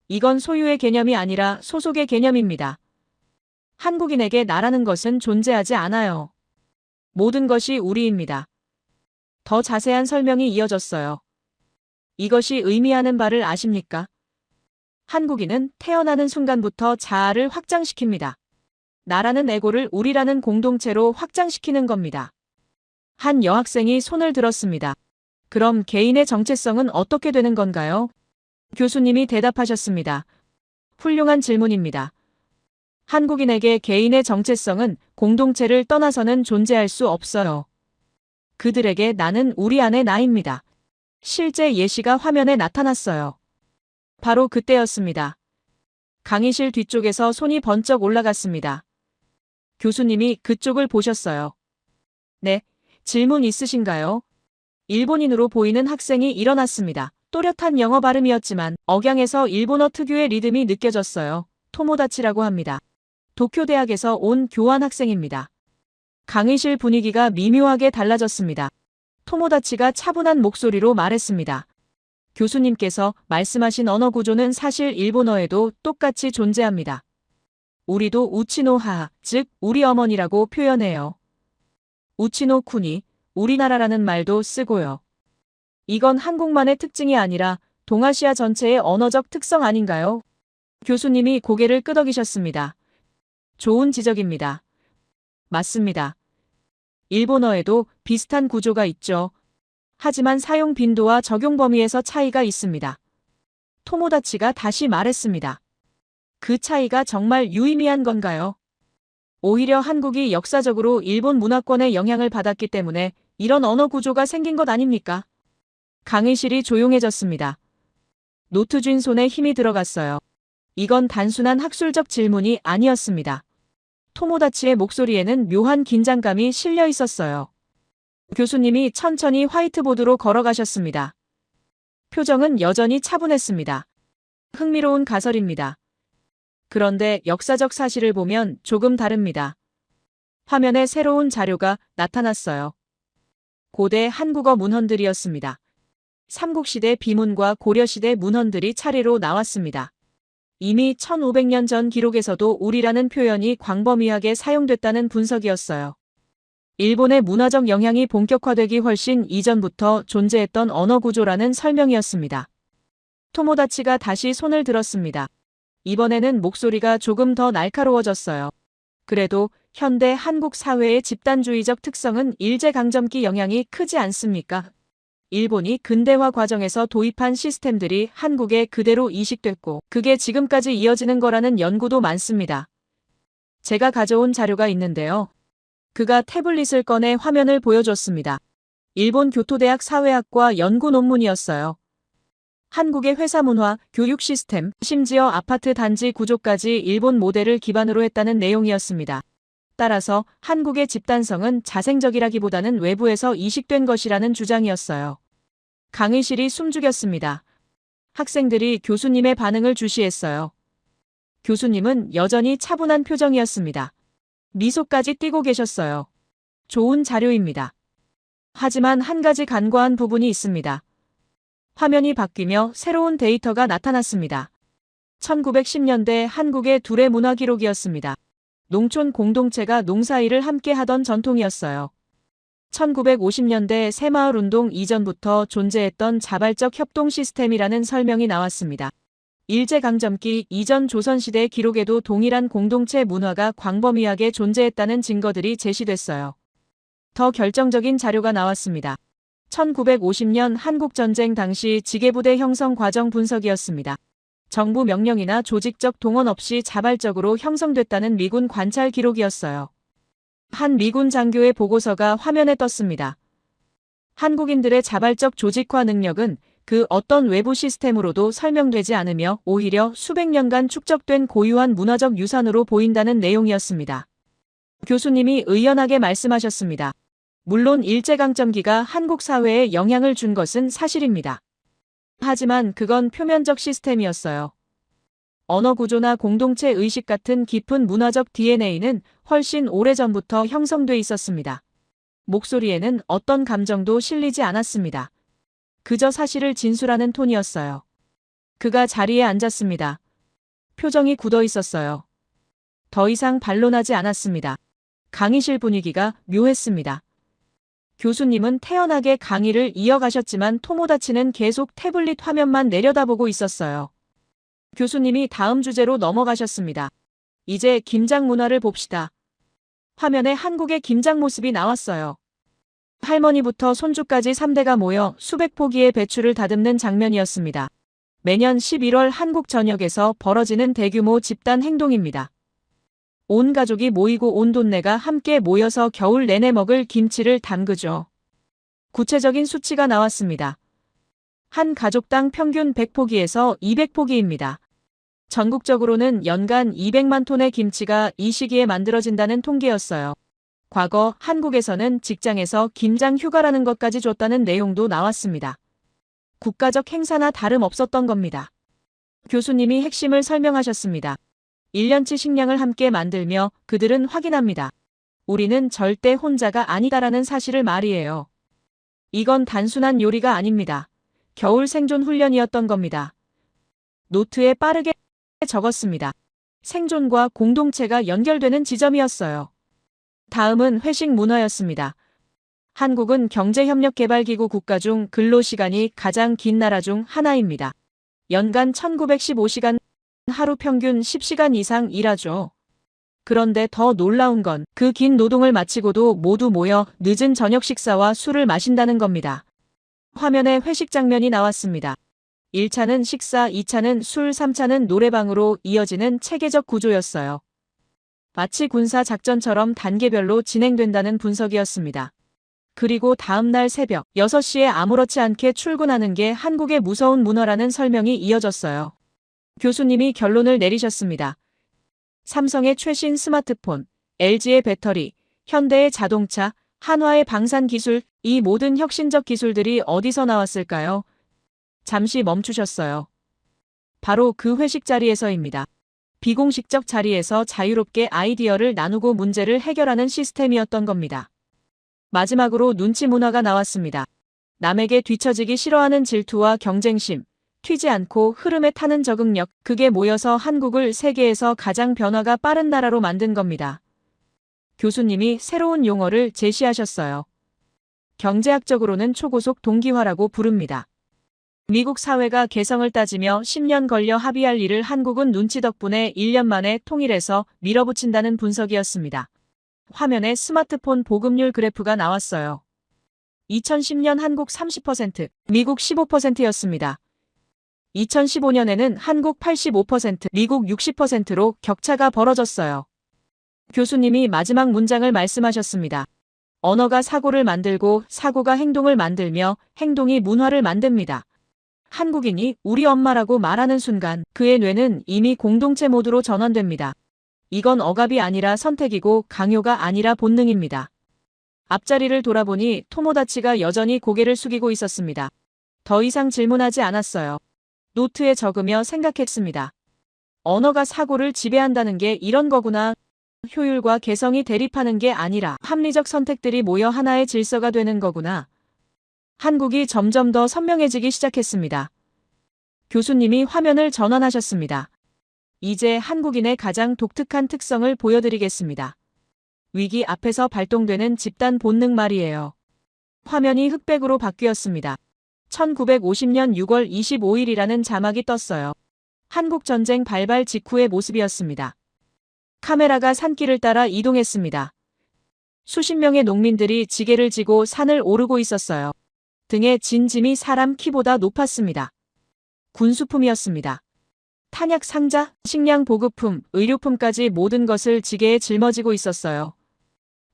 이건 소유의 개념이 아니라 소속의 개념입니다. 한국인에게 나라는 것은 존재하지 않아요. 모든 것이 우리입니다. 더 자세한 설명이 이어졌어요. 이것이 의미하는 바를 아십니까? 한국인은 태어나는 순간부터 자아를 확장시킵니다. 나라는 에고를 우리라는 공동체로 확장시키는 겁니다. 한 여학생이 손을 들었습니다. 그럼 개인의 정체성은 어떻게 되는 건가요? 교수님이 대답하셨습니다. 훌륭한 질문입니다. 한국인에게 개인의 정체성은 공동체를 떠나서는 존재할 수 없어요. 그들에게 나는 우리 안의 나입니다. 실제 예시가 화면에 나타났어요. 바로 그때였습니다. 강의실 뒤쪽에서 손이 번쩍 올라갔습니다. 교수님이 그쪽을 보셨어요. 네, 질문 있으신가요? 일본인으로 보이는 학생이 일어났습니다. 또렷한 영어 발음이었지만 억양에서 일본어 특유의 리듬이 느껴졌어요. 토모다치라고 합니다. 도쿄대학에서 온 교환 학생입니다. 강의실 분위기가 미묘하게 달라졌습니다. 토모다치가 차분한 목소리로 말했습니다. 교수님께서 말씀하신 언어 구조는 사실 일본어에도 똑같이 존재합니다. 우리도 우치노하, 즉 우리 어머니라고 표현해요. 우치노 쿠니, 우리나라라는 말도 쓰고요. 이건 한국만의 특징이 아니라 동아시아 전체의 언어적 특성 아닌가요? 교수님이 고개를 끄덕이셨습니다. 좋은 지적입니다. 맞습니다. 일본어에도 비슷한 구조가 있죠. 하지만 사용 빈도와 적용 범위에서 차이가 있습니다. 토모다치가 다시 말했습니다. 그 차이가 정말 유의미한 건가요? 오히려 한국이 역사적으로 일본 문화권의 영향을 받았기 때문에 이런 언어 구조가 생긴 것 아닙니까? 강의실이 조용해졌습니다. 노트쥔 손에 힘이 들어갔어요. 이건 단순한 학술적 질문이 아니었습니다. 토모다치의 목소리에는 묘한 긴장감이 실려 있었어요. 교수님이 천천히 화이트보드로 걸어가셨습니다. 표정은 여전히 차분했습니다. 흥미로운 가설입니다. 그런데 역사적 사실을 보면 조금 다릅니다. 화면에 새로운 자료가 나타났어요. 고대 한국어 문헌들이었습니다. 삼국시대 비문과 고려시대 문헌들이 차례로 나왔습니다. 이미 1500년 전 기록에서도 우리라는 표현이 광범위하게 사용됐다는 분석이었어요. 일본의 문화적 영향이 본격화되기 훨씬 이전부터 존재했던 언어 구조라는 설명이었습니다. 토모다치가 다시 손을 들었습니다. 이번에는 목소리가 조금 더 날카로워졌어요. 그래도 현대 한국 사회의 집단주의적 특성은 일제강점기 영향이 크지 않습니까? 일본이 근대화 과정에서 도입한 시스템들이 한국에 그대로 이식됐고 그게 지금까지 이어지는 거라는 연구도 많습니다. 제가 가져온 자료가 있는데요. 그가 태블릿을 꺼내 화면을 보여줬습니다. 일본 교토대학 사회학과 연구 논문이었어요. 한국의 회사 문화, 교육 시스템, 심지어 아파트 단지 구조까지 일본 모델을 기반으로 했다는 내용이었습니다. 따라서 한국의 집단성은 자생적이라기보다는 외부에서 이식된 것이라는 주장이었어요. 강의실이 숨죽였습니다. 학생들이 교수님의 반응을 주시했어요. 교수님은 여전히 차분한 표정이었습니다. 미소까지 띠고 계셨어요. 좋은 자료입니다. 하지만 한 가지 간과한 부분이 있습니다. 화면이 바뀌며 새로운 데이터가 나타났습니다. 1910년대 한국의 둘의 문화 기록이었습니다. 농촌 공동체가 농사일을 함께 하던 전통이었어요. 1950년대 새마을 운동 이전부터 존재했던 자발적 협동 시스템이라는 설명이 나왔습니다. 일제강점기 이전 조선시대 기록에도 동일한 공동체 문화가 광범위하게 존재했다는 증거들이 제시됐어요. 더 결정적인 자료가 나왔습니다. 1950년 한국전쟁 당시 지게부대 형성 과정 분석이었습니다. 정부 명령이나 조직적 동원 없이 자발적으로 형성됐다는 미군 관찰 기록이었어요. 한 미군 장교의 보고서가 화면에 떴습니다. 한국인들의 자발적 조직화 능력은 그 어떤 외부 시스템으로도 설명되지 않으며 오히려 수백 년간 축적된 고유한 문화적 유산으로 보인다는 내용이었습니다. 교수님이 의연하게 말씀하셨습니다. 물론 일제강점기가 한국 사회에 영향을 준 것은 사실입니다. 하지만 그건 표면적 시스템이었어요. 언어 구조나 공동체 의식 같은 깊은 문화적 DNA는 훨씬 오래전부터 형성돼 있었습니다. 목소리에는 어떤 감정도 실리지 않았습니다. 그저 사실을 진술하는 톤이었어요. 그가 자리에 앉았습니다. 표정이 굳어 있었어요. 더 이상 반론하지 않았습니다. 강의실 분위기가 묘했습니다. 교수님은 태연하게 강의를 이어가셨지만 토모다치는 계속 태블릿 화면만 내려다보고 있었어요. 교수님이 다음 주제로 넘어가셨습니다. 이제 김장 문화를 봅시다. 화면에 한국의 김장 모습이 나왔어요. 할머니부터 손주까지 3대가 모여 수백 포기의 배추를 다듬는 장면이었습니다. 매년 11월 한국 전역에서 벌어지는 대규모 집단 행동입니다. 온 가족이 모이고 온 돈내가 함께 모여서 겨울 내내 먹을 김치를 담그죠. 구체적인 수치가 나왔습니다. 한 가족당 평균 100포기에서 200포기입니다. 전국적으로는 연간 200만 톤의 김치가 이 시기에 만들어진다는 통계였어요. 과거 한국에서는 직장에서 김장 휴가라는 것까지 줬다는 내용도 나왔습니다. 국가적 행사나 다름없었던 겁니다. 교수님이 핵심을 설명하셨습니다. 1년치 식량을 함께 만들며 그들은 확인합니다. 우리는 절대 혼자가 아니다라는 사실을 말이에요. 이건 단순한 요리가 아닙니다. 겨울 생존 훈련이었던 겁니다. 노트에 빠르게 적었습니다. 생존과 공동체가 연결되는 지점이었어요. 다음은 회식 문화였습니다. 한국은 경제협력개발기구 국가 중 근로시간이 가장 긴 나라 중 하나입니다. 연간 1915시간, 하루 평균 10시간 이상 일하죠. 그런데 더 놀라운 건 그 긴 노동을 마치고도 모두 모여 늦은 저녁 식사와 술을 마신다는 겁니다. 화면에 회식 장면이 나왔습니다. 1차는 식사, 2차는 술, 3차는 노래방으로 이어지는 체계적 구조였어요. 마치 군사 작전처럼 단계별로 진행된다는 분석이었습니다. 그리고 다음날 새벽 6시에 아무렇지 않게 출근하는 게 한국의 무서운 문화라는 설명이 이어졌어요. 교수님이 결론을 내리셨습니다. 삼성의 최신 스마트폰, LG의 배터리, 현대의 자동차, 한화의 방산 기술, 이 모든 혁신적 기술들이 어디서 나왔을까요? 잠시 멈추셨어요. 바로 그 회식 자리에서입니다. 비공식적 자리에서 자유롭게 아이디어를 나누고 문제를 해결하는 시스템이었던 겁니다. 마지막으로 눈치 문화가 나왔습니다. 남에게 뒤처지기 싫어하는 질투와 경쟁심, 튀지 않고 흐름에 타는 적응력, 그게 모여서 한국을 세계에서 가장 변화가 빠른 나라로 만든 겁니다. 교수님이 새로운 용어를 제시하셨어요. 경제학적으로는 초고속 동기화라고 부릅니다. 미국 사회가 개성을 따지며 10년 걸려 합의할 일을 한국은 눈치 덕분에 1년 만에 통일해서 밀어붙인다는 분석이었습니다. 화면에 스마트폰 보급률 그래프가 나왔어요. 2010년 한국 30%, 미국 15%였습니다. 2015년에는 한국 85%, 미국 60%로 격차가 벌어졌어요. 교수님이 마지막 문장을 말씀하셨습니다. 언어가 사고를 만들고 사고가 행동을 만들며 행동이 문화를 만듭니다. 한국인이 우리 엄마라고 말하는 순간 그의 뇌는 이미 공동체 모드로 전환됩니다. 이건 억압이 아니라 선택이고 강요가 아니라 본능입니다. 앞자리를 돌아보니 토모다치가 여전히 고개를 숙이고 있었습니다. 더 이상 질문하지 않았어요. 노트에 적으며 생각했습니다. 언어가 사고를 지배한다는 게 이런 거구나. 효율과 개성이 대립하는 게 아니라 합리적 선택들이 모여 하나의 질서가 되는 거구나. 한국이 점점 더 선명해지기 시작했습니다. 교수님이 화면을 전환하셨습니다. 이제 한국인의 가장 독특한 특성을 보여드리겠습니다. 위기 앞에서 발동되는 집단 본능 말이에요. 화면이 흑백으로 바뀌었습니다. 1950년 6월 25일이라는 자막이 떴어요. 한국전쟁 발발 직후의 모습이었습니다. 카메라가 산길을 따라 이동했습니다. 수십 명의 농민들이 지게를 지고 산을 오르고 있었어요. 등에 진 짐이 사람 키보다 높았습니다. 군수품이었습니다. 탄약 상자, 식량 보급품, 의료품까지 모든 것을 지게에 짊어지고 있었어요.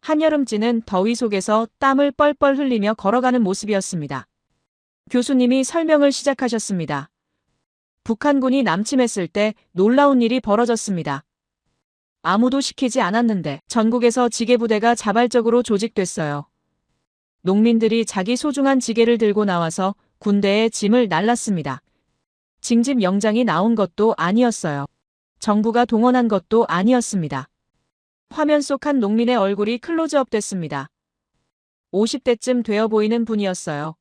한여름 찌는 더위 속에서 땀을 뻘뻘 흘리며 걸어가는 모습이었습니다. 교수님이 설명을 시작하셨습니다. 북한군이 남침했을 때 놀라운 일이 벌어졌습니다. 아무도 시키지 않았는데 전국에서 지게부대가 자발적으로 조직됐어요. 농민들이 자기 소중한 지게를 들고 나와서 군대에 짐을 날랐습니다. 징집 영장이 나온 것도 아니었어요. 정부가 동원한 것도 아니었습니다. 화면 속 한 농민의 얼굴이 클로즈업 됐습니다. 50대쯤 되어 보이는 분이었어요.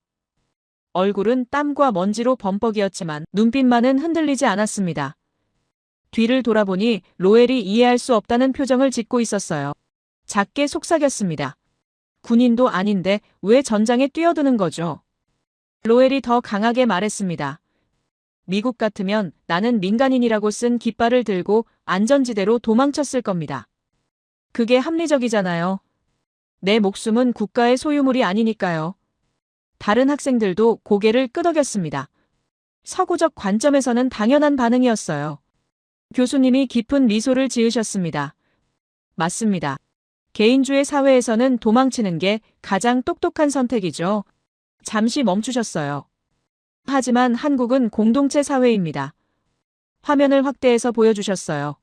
얼굴은 땀과 먼지로 범벅이었지만 눈빛만은 흔들리지 않았습니다. 뒤를 돌아보니 로엘이 이해할 수 없다는 표정을 짓고 있었어요. 작게 속삭였습니다. 군인도 아닌데 왜 전장에 뛰어드는 거죠? 로엘이 더 강하게 말했습니다. 미국 같으면 나는 민간인이라고 쓴 깃발을 들고 안전지대로 도망쳤을 겁니다. 그게 합리적이잖아요. 내 목숨은 국가의 소유물이 아니니까요. 다른 학생들도 고개를 끄덕였습니다. 서구적 관점에서는 당연한 반응이었어요. 교수님이 깊은 미소를 지으셨습니다. 맞습니다. 개인주의 사회에서는 도망치는 게 가장 똑똑한 선택이죠. 잠시 멈추셨어요. 하지만 한국은 공동체 사회입니다. 화면을 확대해서 보여주셨어요.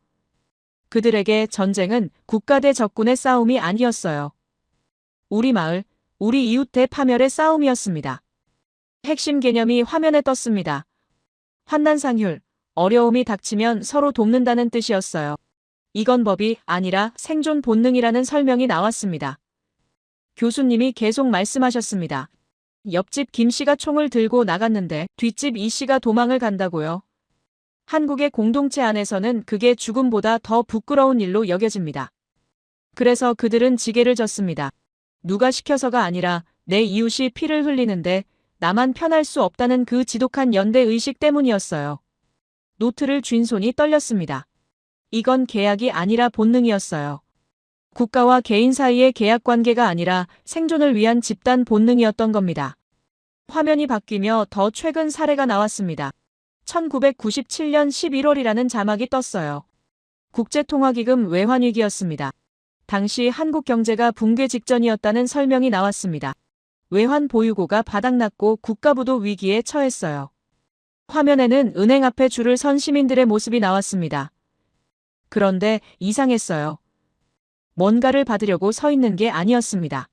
그들에게 전쟁은 국가 대 적군의 싸움이 아니었어요. 우리 마을, 우리 이웃의 파멸의 싸움이었습니다. 핵심 개념이 화면에 떴습니다. 환난상휼, 어려움이 닥치면 서로 돕는다는 뜻이었어요. 이건 법이 아니라 생존 본능이라는 설명이 나왔습니다. 교수님이 계속 말씀하셨습니다. 옆집 김 씨가 총을 들고 나갔는데 뒷집 이 씨가 도망을 간다고요. 한국의 공동체 안에서는 그게 죽음보다 더 부끄러운 일로 여겨집니다. 그래서 그들은 지게를 졌습니다. 누가 시켜서가 아니라 내 이웃이 피를 흘리는데 나만 편할 수 없다는 그 지독한 연대 의식 때문이었어요. 노트를 쥔 손이 떨렸습니다. 이건 계약이 아니라 본능이었어요. 국가와 개인 사이의 계약 관계가 아니라 생존을 위한 집단 본능이었던 겁니다. 화면이 바뀌며 더 최근 사례가 나왔습니다. 1997년 11월이라는 자막이 떴어요. 국제통화기금 외환위기였습니다. 당시 한국 경제가 붕괴 직전이었다는 설명이 나왔습니다. 외환 보유고가 바닥났고 국가부도 위기에 처했어요. 화면에는 은행 앞에 줄을 선 시민들의 모습이 나왔습니다. 그런데 이상했어요. 뭔가를 받으려고 서 있는 게 아니었습니다.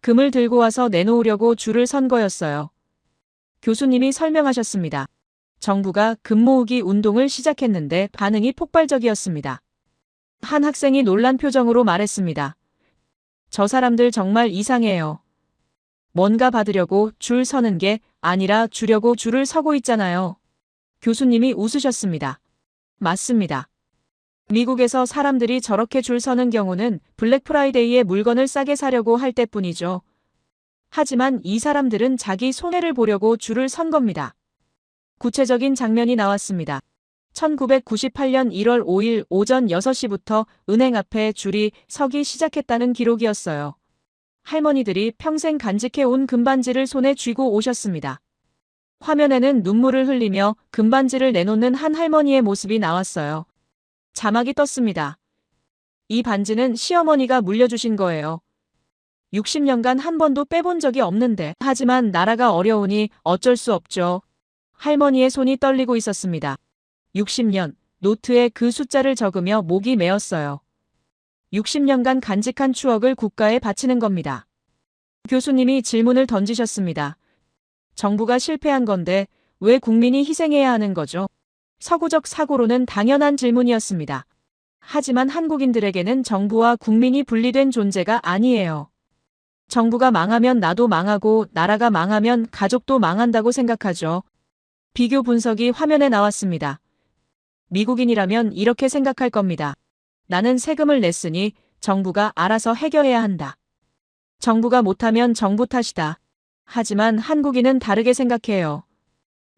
금을 들고 와서 내놓으려고 줄을 선 거였어요. 교수님이 설명하셨습니다. 정부가 금 모으기 운동을 시작했는데 반응이 폭발적이었습니다. 한 학생이 놀란 표정으로 말했습니다. 저 사람들 정말 이상해요. 뭔가 받으려고 줄 서는 게 아니라 주려고 줄을 서고 있잖아요. 교수님이 웃으셨습니다. 맞습니다. 미국에서 사람들이 저렇게 줄 서는 경우는 블랙 프라이데이에 물건을 싸게 사려고 할 때뿐이죠. 하지만 이 사람들은 자기 손해를 보려고 줄을 선 겁니다. 구체적인 장면이 나왔습니다. 1998년 1월 5일 오전 6시부터 은행 앞에 줄이 서기 시작했다는 기록이었어요. 할머니들이 평생 간직해온 금반지를 손에 쥐고 오셨습니다. 화면에는 눈물을 흘리며 금반지를 내놓는 한 할머니의 모습이 나왔어요. 자막이 떴습니다. 이 반지는 시어머니가 물려주신 거예요. 60년간 한 번도 빼본 적이 없는데 하지만 나라가 어려우니 어쩔 수 없죠. 할머니의 손이 떨리고 있었습니다. 60년, 노트에 그 숫자를 적으며 목이 메었어요. 60년간 간직한 추억을 국가에 바치는 겁니다. 교수님이 질문을 던지셨습니다. 정부가 실패한 건데 왜 국민이 희생해야 하는 거죠? 서구적 사고로는 당연한 질문이었습니다. 하지만 한국인들에게는 정부와 국민이 분리된 존재가 아니에요. 정부가 망하면 나도 망하고 나라가 망하면 가족도 망한다고 생각하죠. 비교 분석이 화면에 나왔습니다. 미국인이라면 이렇게 생각할 겁니다. 나는 세금을 냈으니 정부가 알아서 해결해야 한다. 정부가 못하면 정부 탓이다. 하지만 한국인은 다르게 생각해요.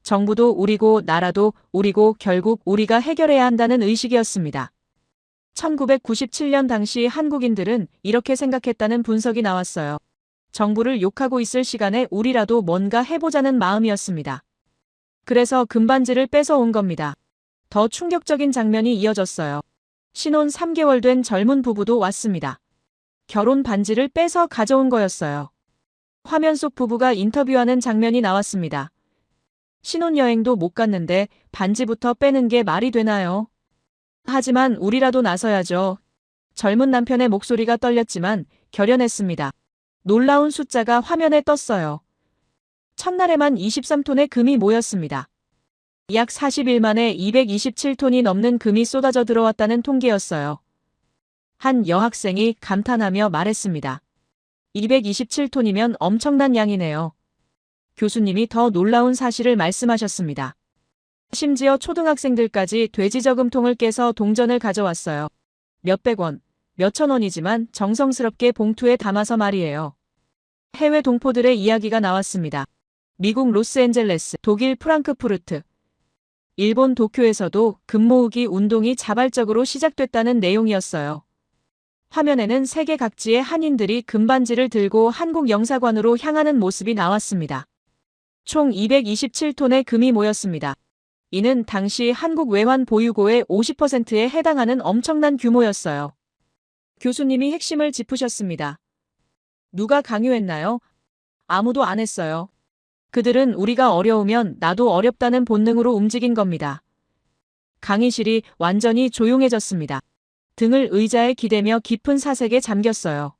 정부도 우리고 나라도 우리고 결국 우리가 해결해야 한다는 의식이었습니다. 1997년 당시 한국인들은 이렇게 생각했다는 분석이 나왔어요. 정부를 욕하고 있을 시간에 우리라도 뭔가 해보자는 마음이었습니다. 그래서 금반지를 뺏어 온 겁니다. 더 충격적인 장면이 이어졌어요. 신혼 3개월 된 젊은 부부도 왔습니다. 결혼 반지를 빼서 가져온 거였어요. 화면 속 부부가 인터뷰하는 장면이 나왔습니다. 신혼여행도 못 갔는데 반지부터 빼는 게 말이 되나요? 하지만 우리라도 나서야죠. 젊은 남편의 목소리가 떨렸지만 결연했습니다. 놀라운 숫자가 화면에 떴어요. 첫날에만 23톤의 금이 모였습니다. 약 40일 만에 227톤이 넘는 금이 쏟아져 들어왔다는 통계였어요. 한 여학생이 감탄하며 말했습니다. 227톤이면 엄청난 양이네요. 교수님이 더 놀라운 사실을 말씀하셨습니다. 심지어 초등학생들까지 돼지 저금통을 깨서 동전을 가져왔어요. 몇백 원, 몇천 원이지만 정성스럽게 봉투에 담아서 말이에요. 해외 동포들의 이야기가 나왔습니다. 미국 로스앤젤레스, 독일 프랑크푸르트, 일본 도쿄에서도 금 모으기 운동이 자발적으로 시작됐다는 내용이었어요. 화면에는 세계 각지의 한인들이 금반지를 들고 한국 영사관으로 향하는 모습이 나왔습니다. 총 227톤의 금이 모였습니다. 이는 당시 한국 외환 보유고의 50%에 해당하는 엄청난 규모였어요. 교수님이 핵심을 짚으셨습니다. 누가 강요했나요? 아무도 안 했어요. 그들은 우리가 어려우면 나도 어렵다는 본능으로 움직인 겁니다. 강의실이 완전히 조용해졌습니다. 등을 의자에 기대며 깊은 사색에 잠겼어요.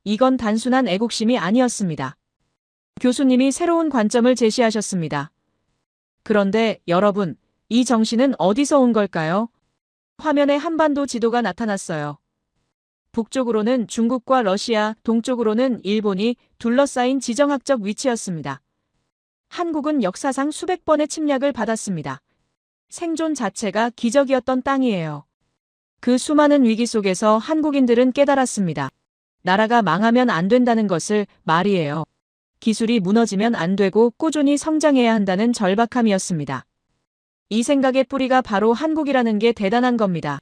이건 단순한 애국심이 아니었습니다. 교수님이 새로운 관점을 제시하셨습니다. 그런데 여러분, 이 정신은 어디서 온 걸까요? 화면에 한반도 지도가 나타났어요. 북쪽으로는 중국과 러시아, 동쪽으로는 일본이 둘러싸인 지정학적 위치였습니다. 한국은 역사상 수백 번의 침략을 받았습니다. 생존 자체가 기적이었던 땅이에요. 그 수많은 위기 속에서 한국인들은 깨달았습니다. 나라가 망하면 안 된다는 것을 말이에요. 기술이 무너지면 안 되고 꾸준히 성장해야 한다는 절박함이었습니다. 이 생각의 뿌리가 바로 한국이라는 게 대단한 겁니다.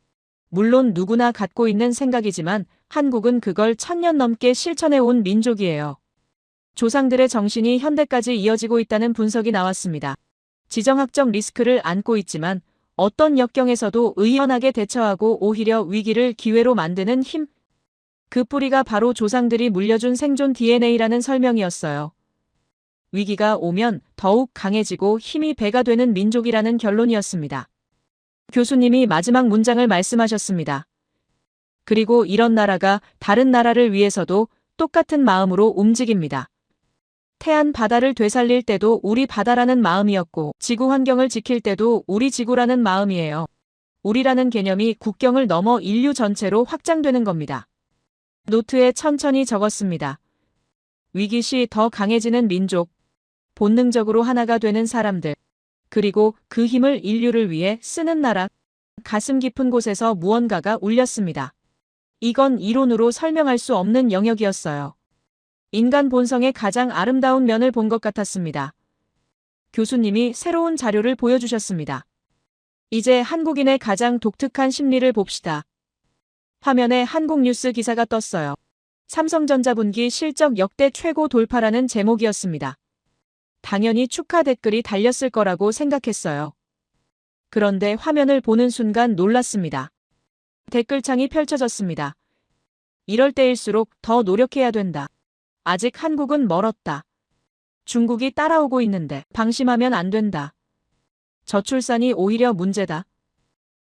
물론 누구나 갖고 있는 생각이지만 한국은 그걸 1000년 넘게 실천해온 민족이에요. 조상들의 정신이 현대까지 이어지고 있다는 분석이 나왔습니다. 지정학적 리스크를 안고 있지만 어떤 역경에서도 의연하게 대처하고 오히려 위기를 기회로 만드는 힘. 그 뿌리가 바로 조상들이 물려준 생존 DNA라는 설명이었어요. 위기가 오면 더욱 강해지고 힘이 배가 되는 민족이라는 결론이었습니다. 교수님이 마지막 문장을 말씀하셨습니다. 그리고 이런 나라가 다른 나라를 위해서도 똑같은 마음으로 움직입니다. 태안 바다를 되살릴 때도 우리 바다라는 마음이었고 지구 환경을 지킬 때도 우리 지구라는 마음이에요. 우리라는 개념이 국경을 넘어 인류 전체로 확장되는 겁니다. 노트에 천천히 적었습니다. 위기 시 더 강해지는 민족, 본능적으로 하나가 되는 사람들, 그리고 그 힘을 인류를 위해 쓰는 나라. 가슴 깊은 곳에서 무언가가 울렸습니다. 이건 이론으로 설명할 수 없는 영역이었어요. 인간 본성의 가장 아름다운 면을 본 것 같았습니다. 교수님이 새로운 자료를 보여주셨습니다. 이제 한국인의 가장 독특한 심리를 봅시다. 화면에 한국 뉴스 기사가 떴어요. 삼성전자 분기 실적 역대 최고 돌파라는 제목이었습니다. 당연히 축하 댓글이 달렸을 거라고 생각했어요. 그런데 화면을 보는 순간 놀랐습니다. 댓글창이 펼쳐졌습니다. 이럴 때일수록 더 노력해야 된다. 아직 한국은 멀었다. 중국이 따라오고 있는데 방심하면 안 된다. 저출산이 오히려 문제다.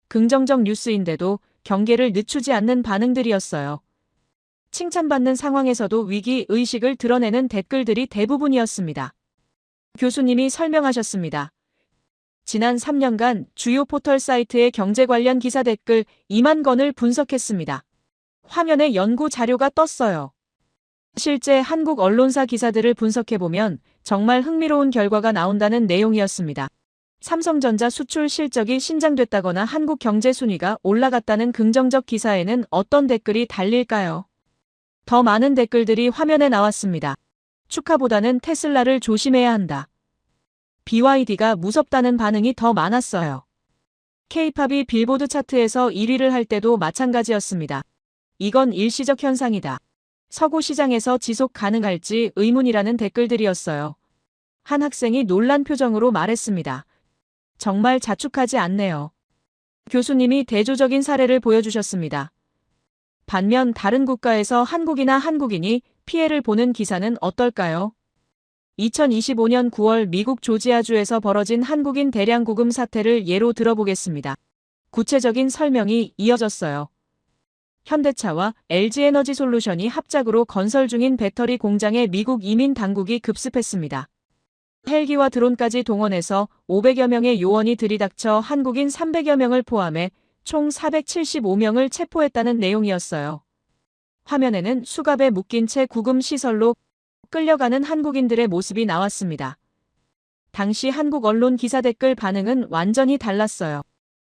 긍정적 뉴스인데도 경계를 늦추지 않는 반응들이었어요. 칭찬받는 상황에서도 위기 의식을 드러내는 댓글들이 대부분이었습니다. 교수님이 설명하셨습니다. 지난 3년간 주요 포털 사이트의 경제 관련 기사 댓글 2만 건을 분석했습니다. 화면에 연구 자료가 떴어요. 실제 한국 언론사 기사들을 분석해보면 정말 흥미로운 결과가 나온다는 내용이었습니다. 삼성전자 수출 실적이 신장됐다거나 한국 경제 순위가 올라갔다는 긍정적 기사에는 어떤 댓글이 달릴까요? 더 많은 댓글들이 화면에 나왔습니다. 축하보다는 테슬라를 조심해야 한다. BYD가 무섭다는 반응이 더 많았어요. K-팝이 빌보드 차트에서 1위를 할 때도 마찬가지였습니다. 이건 일시적 현상이다. 서구 시장에서 지속 가능할지 의문이라는 댓글들이었어요. 한 학생이 놀란 표정으로 말했습니다. 정말 자축하지 않네요. 교수님이 대조적인 사례를 보여주셨습니다. 반면 다른 국가에서 한국이나 한국인이 피해를 보는 기사는 어떨까요? 2025년 9월 미국 조지아주에서 벌어진 한국인 대량 구금 사태를 예로 들어보겠습니다. 구체적인 설명이 이어졌어요. 현대차와 LG에너지솔루션이 합작으로 건설 중인 배터리 공장에 미국 이민 당국이 급습했습니다. 헬기와 드론까지 동원해서 500여 명의 요원이 들이닥쳐 한국인 300여 명을 포함해 총 475명을 체포했다는 내용이었어요. 화면에는 수갑에 묶인 채 구금 시설로 끌려가는 한국인들의 모습이 나왔습니다. 당시 한국 언론 기사 댓글 반응은 완전히 달랐어요.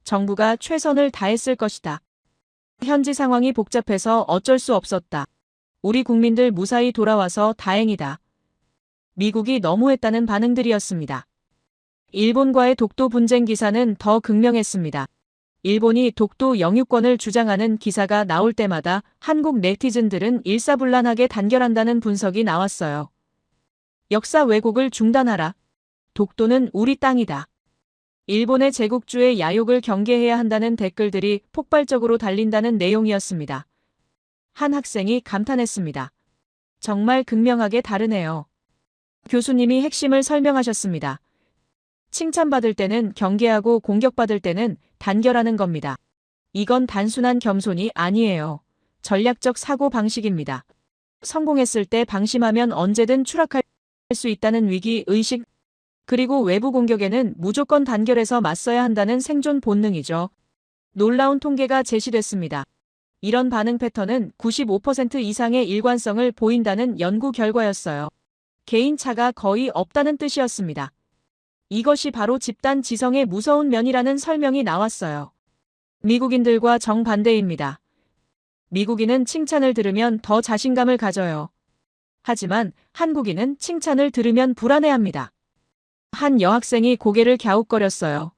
정부가 최선을 다했을 것이다. 현지 상황이 복잡해서 어쩔 수 없었다. 우리 국민들 무사히 돌아와서 다행이다. 미국이 너무했다는 반응들이었습니다. 일본과의 독도 분쟁 기사는 더 극명했습니다. 일본이 독도 영유권을 주장하는 기사가 나올 때마다 한국 네티즌들은 일사불란하게 단결한다는 분석이 나왔어요. 역사 왜곡을 중단하라. 독도는 우리 땅이다. 일본의 제국주의 야욕을 경계해야 한다는 댓글들이 폭발적으로 달린다는 내용이었습니다. 한 학생이 감탄했습니다. 정말 극명하게 다르네요. 교수님이 핵심을 설명하셨습니다. 칭찬받을 때는 경계하고 공격받을 때는 단결하는 겁니다. 이건 단순한 겸손이 아니에요. 전략적 사고 방식입니다. 성공했을 때 방심하면 언제든 추락할 수 있다는 위기 의식, 그리고 외부 공격에는 무조건 단결해서 맞서야 한다는 생존 본능이죠. 놀라운 통계가 제시됐습니다. 이런 반응 패턴은 95% 이상의 일관성을 보인다는 연구 결과였어요. 개인차가 거의 없다는 뜻이었습니다. 이것이 바로 집단 지성의 무서운 면이라는 설명이 나왔어요. 미국인들과 정반대입니다. 미국인은 칭찬을 들으면 더 자신감을 가져요. 하지만 한국인은 칭찬을 들으면 불안해합니다. 한 여학생이 고개를 갸웃거렸어요.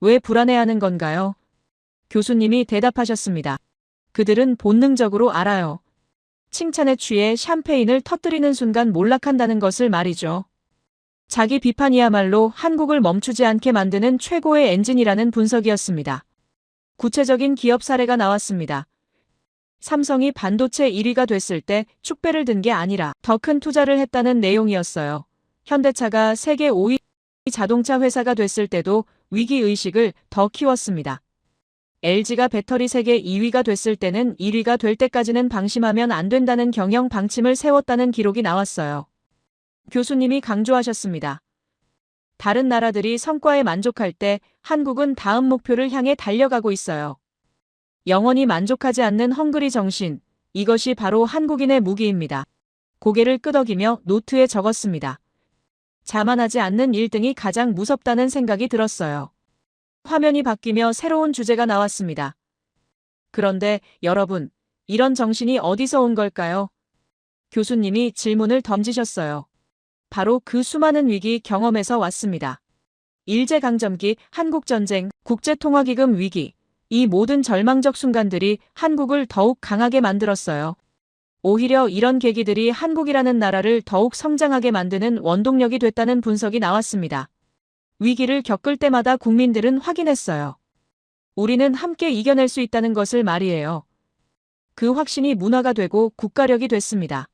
왜 불안해하는 건가요? 교수님이 대답하셨습니다. 그들은 본능적으로 알아요. 칭찬에 취해 샴페인을 터뜨리는 순간 몰락한다는 것을 말이죠. 자기 비판이야말로 한국을 멈추지 않게 만드는 최고의 엔진이라는 분석이었습니다. 구체적인 기업 사례가 나왔습니다. 삼성이 반도체 1위가 됐을 때 축배를 든 게 아니라 더 큰 투자를 했다는 내용이었어요. 현대차가 세계 5위 자동차 회사가 됐을 때도 위기의식을 더 키웠습니다. LG가 배터리 세계 2위가 됐을 때는 1위가 될 때까지는 방심하면 안 된다는 경영 방침을 세웠다는 기록이 나왔어요. 교수님이 강조하셨습니다. 다른 나라들이 성과에 만족할 때 한국은 다음 목표를 향해 달려가고 있어요. 영원히 만족하지 않는 헝그리 정신, 이것이 바로 한국인의 무기입니다. 고개를 끄덕이며 노트에 적었습니다. 자만하지 않는 1등이 가장 무섭다는 생각이 들었어요. 화면이 바뀌며 새로운 주제가 나왔습니다. 그런데 여러분, 이런 정신이 어디서 온 걸까요? 교수님이 질문을 던지셨어요. 바로 그 수많은 위기 경험에서 왔습니다. 일제강점기, 한국전쟁, 국제통화기금 위기, 이 모든 절망적 순간들이 한국을 더욱 강하게 만들었어요. 오히려 이런 계기들이 한국이라는 나라를 더욱 성장하게 만드는 원동력이 됐다는 분석이 나왔습니다. 위기를 겪을 때마다 국민들은 확인했어요. 우리는 함께 이겨낼 수 있다는 것을 말이에요. 그 확신이 문화가 되고 국가력이 됐습니다.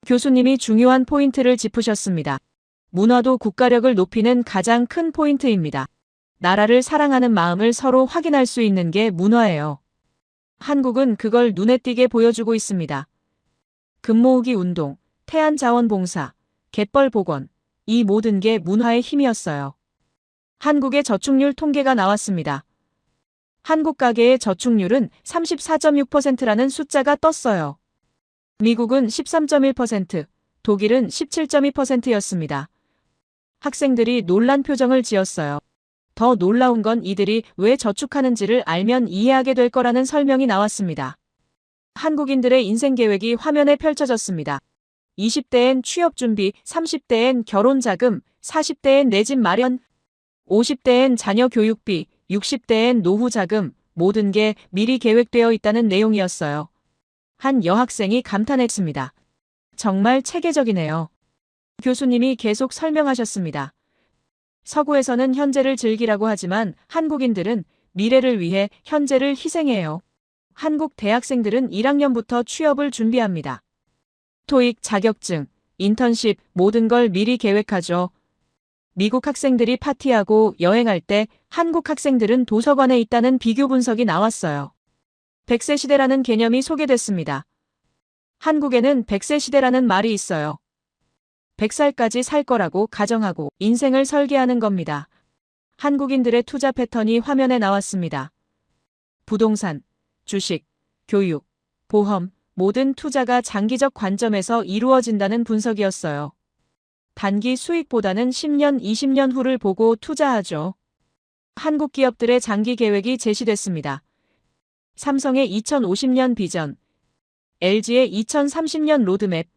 교수님이 중요한 포인트를 짚으셨습니다. 문화도 국가력을 높이는 가장 큰 포인트입니다. 나라를 사랑하는 마음을 서로 확인할 수 있는 게 문화예요. 한국은 그걸 눈에 띄게 보여주고 있습니다. 금모으기 운동, 태안자원봉사, 갯벌 복원, 이 모든 게 문화의 힘이었어요. 한국의 저축률 통계가 나왔습니다. 한국 가계의 저축률은 34.6%라는 숫자가 떴어요. 미국은 13.1%, 독일은 17.2%였습니다. 학생들이 놀란 표정을 지었어요. 더 놀라운 건 이들이 왜 저축하는지를 알면 이해하게 될 거라는 설명이 나왔습니다. 한국인들의 인생 계획이 화면에 펼쳐졌습니다. 20대엔 취업 준비, 30대엔 결혼 자금, 40대엔 내 집 마련, 50대엔 자녀 교육비, 60대엔 노후 자금, 모든 게 미리 계획되어 있다는 내용이었어요. 한 여학생이 감탄했습니다. 정말 체계적이네요. 교수님이 계속 설명하셨습니다. 서구에서는 현재를 즐기라고 하지만 한국인들은 미래를 위해 현재를 희생해요. 한국 대학생들은 1학년부터 취업을 준비합니다. 토익, 자격증, 인턴십 모든 걸 미리 계획하죠. 미국 학생들이 파티하고 여행할 때 한국 학생들은 도서관에 있다는 비교 분석이 나왔어요. 100세 시대라는 개념이 소개됐습니다. 한국에는 100세 시대라는 말이 있어요. 100살까지 살 거라고 가정하고 인생을 설계하는 겁니다. 한국인들의 투자 패턴이 화면에 나왔습니다. 부동산, 주식, 교육, 보험, 모든 투자가 장기적 관점에서 이루어진다는 분석이었어요. 단기 수익보다는 10년, 20년 후를 보고 투자하죠. 한국 기업들의 장기 계획이 제시됐습니다. 삼성의 2050년 비전, LG의 2030년 로드맵,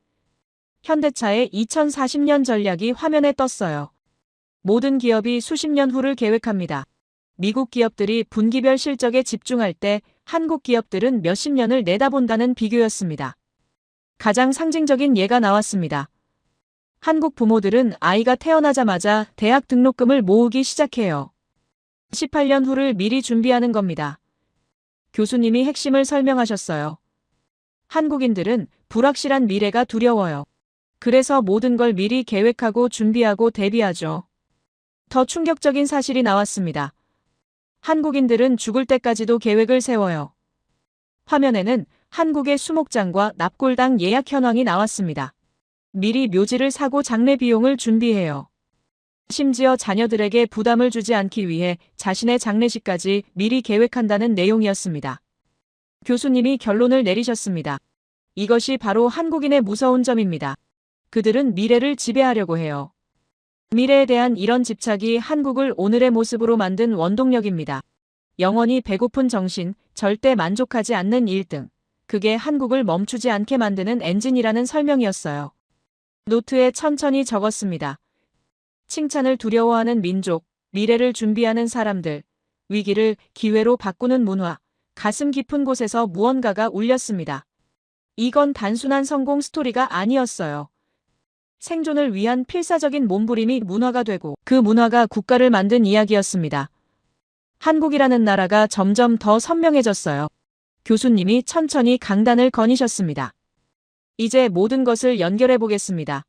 현대차의 2040년 전략이 화면에 떴어요. 모든 기업이 수십 년 후를 계획합니다. 미국 기업들이 분기별 실적에 집중할 때 한국 기업들은 몇십 년을 내다본다는 비교였습니다. 가장 상징적인 예가 나왔습니다. 한국 부모들은 아이가 태어나자마자 대학 등록금을 모으기 시작해요. 18년 후를 미리 준비하는 겁니다. 교수님이 핵심을 설명하셨어요. 한국인들은 불확실한 미래가 두려워요. 그래서 모든 걸 미리 계획하고 준비하고 대비하죠. 더 충격적인 사실이 나왔습니다. 한국인들은 죽을 때까지도 계획을 세워요. 화면에는 한국의 수목장과 납골당 예약 현황이 나왔습니다. 미리 묘지를 사고 장례 비용을 준비해요. 심지어 자녀들에게 부담을 주지 않기 위해 자신의 장례식까지 미리 계획한다는 내용이었습니다. 교수님이 결론을 내리셨습니다. 이것이 바로 한국인의 무서운 점입니다. 그들은 미래를 지배하려고 해요. 미래에 대한 이런 집착이 한국을 오늘의 모습으로 만든 원동력입니다. 영원히 배고픈 정신, 절대 만족하지 않는 1등. 그게 한국을 멈추지 않게 만드는 엔진이라는 설명이었어요. 노트에 천천히 적었습니다. 칭찬을 두려워하는 민족, 미래를 준비하는 사람들, 위기를 기회로 바꾸는 문화, 가슴 깊은 곳에서 무언가가 울렸습니다. 이건 단순한 성공 스토리가 아니었어요. 생존을 위한 필사적인 몸부림이 문화가 되고 그 문화가 국가를 만든 이야기였습니다. 한국이라는 나라가 점점 더 선명해졌어요. 교수님이 천천히 강단을 거니셨습니다. 이제 모든 것을 연결해 보겠습니다.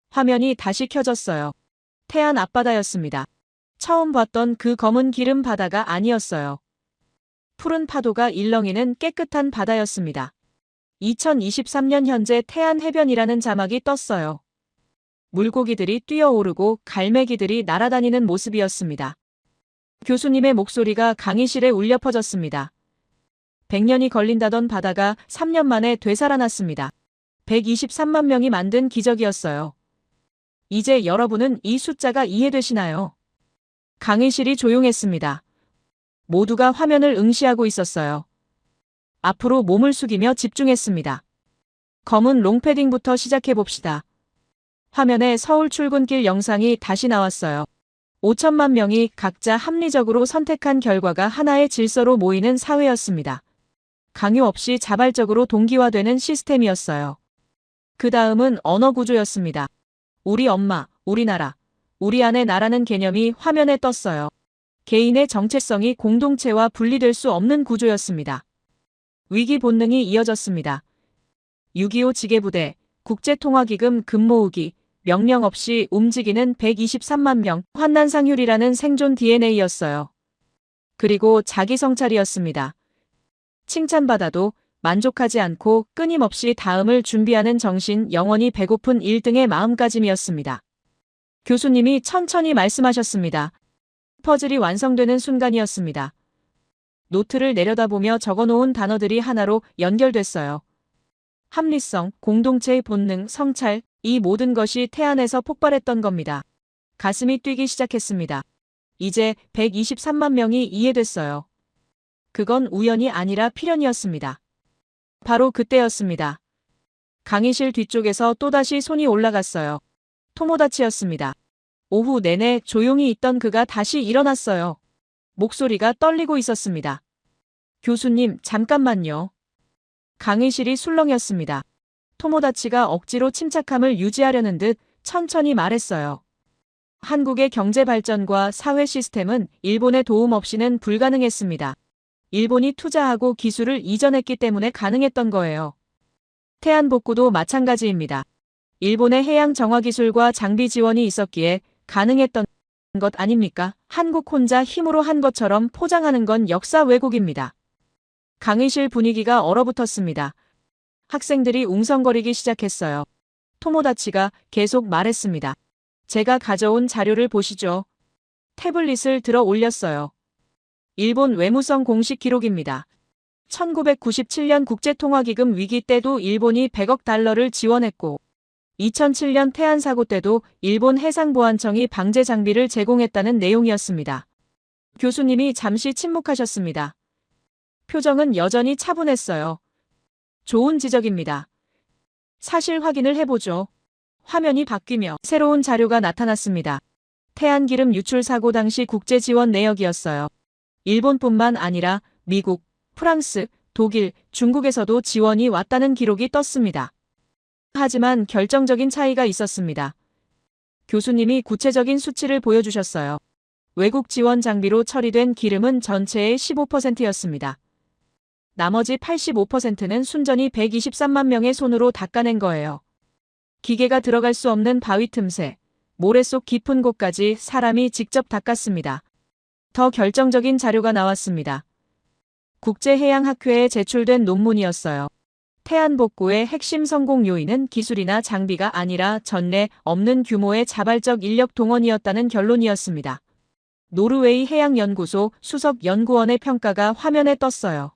화면이 다시 켜졌어요. 태안 앞바다였습니다. 처음 봤던 그 검은 기름 바다가 아니었어요. 푸른 파도가 일렁이는 깨끗한 바다였습니다. 2023년 현재 태안 해변이라는 자막이 떴어요. 물고기들이 뛰어오르고 갈매기들이 날아다니는 모습이었습니다. 교수님의 목소리가 강의실에 울려 퍼졌습니다. 100년이 걸린다던 바다가 3년 만에 되살아났습니다. 123만 명이 만든 기적이었어요. 이제 여러분은 이 숫자가 이해되시나요? 강의실이 조용했습니다. 모두가 화면을 응시하고 있었어요. 앞으로 몸을 숙이며 집중했습니다. 검은 롱패딩부터 시작해봅시다. 화면에 서울 출근길 영상이 다시 나왔어요. 5천만 명이 각자 합리적으로 선택한 결과가 하나의 질서로 모이는 사회였습니다. 강요 없이 자발적으로 동기화되는 시스템이었어요. 그 다음은 언어 구조였습니다. 우리 엄마, 우리나라, 우리 안의 나라는 개념이 화면에 떴어요. 개인의 정체성이 공동체와 분리될 수 없는 구조였습니다. 위기 본능이 이어졌습니다. 6.25 지게부대, 국제통화기금 금모으기, 명령 없이 움직이는 123만 명, 환난상휼이라는 생존 DNA였어요. 그리고 자기 성찰이었습니다. 칭찬받아도 만족하지 않고 끊임없이 다음을 준비하는 정신, 영원히 배고픈 1등의 마음가짐이었습니다. 교수님이 천천히 말씀하셨습니다. 퍼즐이 완성되는 순간이었습니다. 노트를 내려다보며 적어놓은 단어들이 하나로 연결됐어요. 합리성, 공동체의 본능, 성찰, 이 모든 것이 태안에서 폭발했던 겁니다. 가슴이 뛰기 시작했습니다. 이제 123만 명이 이해됐어요. 그건 우연이 아니라 필연이었습니다. 바로 그때였습니다. 강의실 뒤쪽에서 또다시 손이 올라갔어요. 토모다치였습니다. 오후 내내 조용히 있던 그가 다시 일어났어요. 목소리가 떨리고 있었습니다. 교수님, 잠깐만요. 강의실이 술렁였습니다. 토모다치가 억지로 침착함을 유지하려는 듯 천천히 말했어요. 한국의 경제 발전과 사회 시스템은 일본의 도움 없이는 불가능했습니다. 일본이 투자하고 기술을 이전했기 때문에 가능했던 거예요. 태안 복구도 마찬가지입니다. 일본의 해양 정화 기술과 장비 지원이 있었기에 가능했던 것 아닙니까? 한국 혼자 힘으로 한 것처럼 포장하는 건 역사 왜곡입니다. 강의실 분위기가 얼어붙었습니다. 학생들이 웅성거리기 시작했어요. 토모다치가 계속 말했습니다. 제가 가져온 자료를 보시죠. 태블릿을 들어 올렸어요. 일본 외무성 공식 기록입니다. 1997년 국제통화기금 위기 때도 일본이 100억 달러를 지원했고 2007년 태안 사고 때도 일본 해상보안청이 방제 장비를 제공했다는 내용이었습니다. 교수님이 잠시 침묵하셨습니다. 표정은 여전히 차분했어요. 좋은 지적입니다. 사실 확인을 해보죠. 화면이 바뀌며 새로운 자료가 나타났습니다. 태안기름 유출 사고 당시 국제 지원 내역이었어요. 일본뿐만 아니라 미국, 프랑스, 독일, 중국에서도 지원이 왔다는 기록이 떴습니다. 하지만 결정적인 차이가 있었습니다. 교수님이 구체적인 수치를 보여주셨어요. 외국 지원 장비로 처리된 기름은 전체의 15%였습니다. 나머지 85%는 순전히 123만 명의 손으로 닦아낸 거예요. 기계가 들어갈 수 없는 바위 틈새, 모래 속 깊은 곳까지 사람이 직접 닦았습니다. 더 결정적인 자료가 나왔습니다. 국제해양학회에 제출된 논문이었어요. 태안 복구의 핵심 성공 요인은 기술이나 장비가 아니라 전례 없는 규모의 자발적 인력 동원이었다는 결론이었습니다. 노르웨이 해양연구소 수석 연구원의 평가가 화면에 떴어요.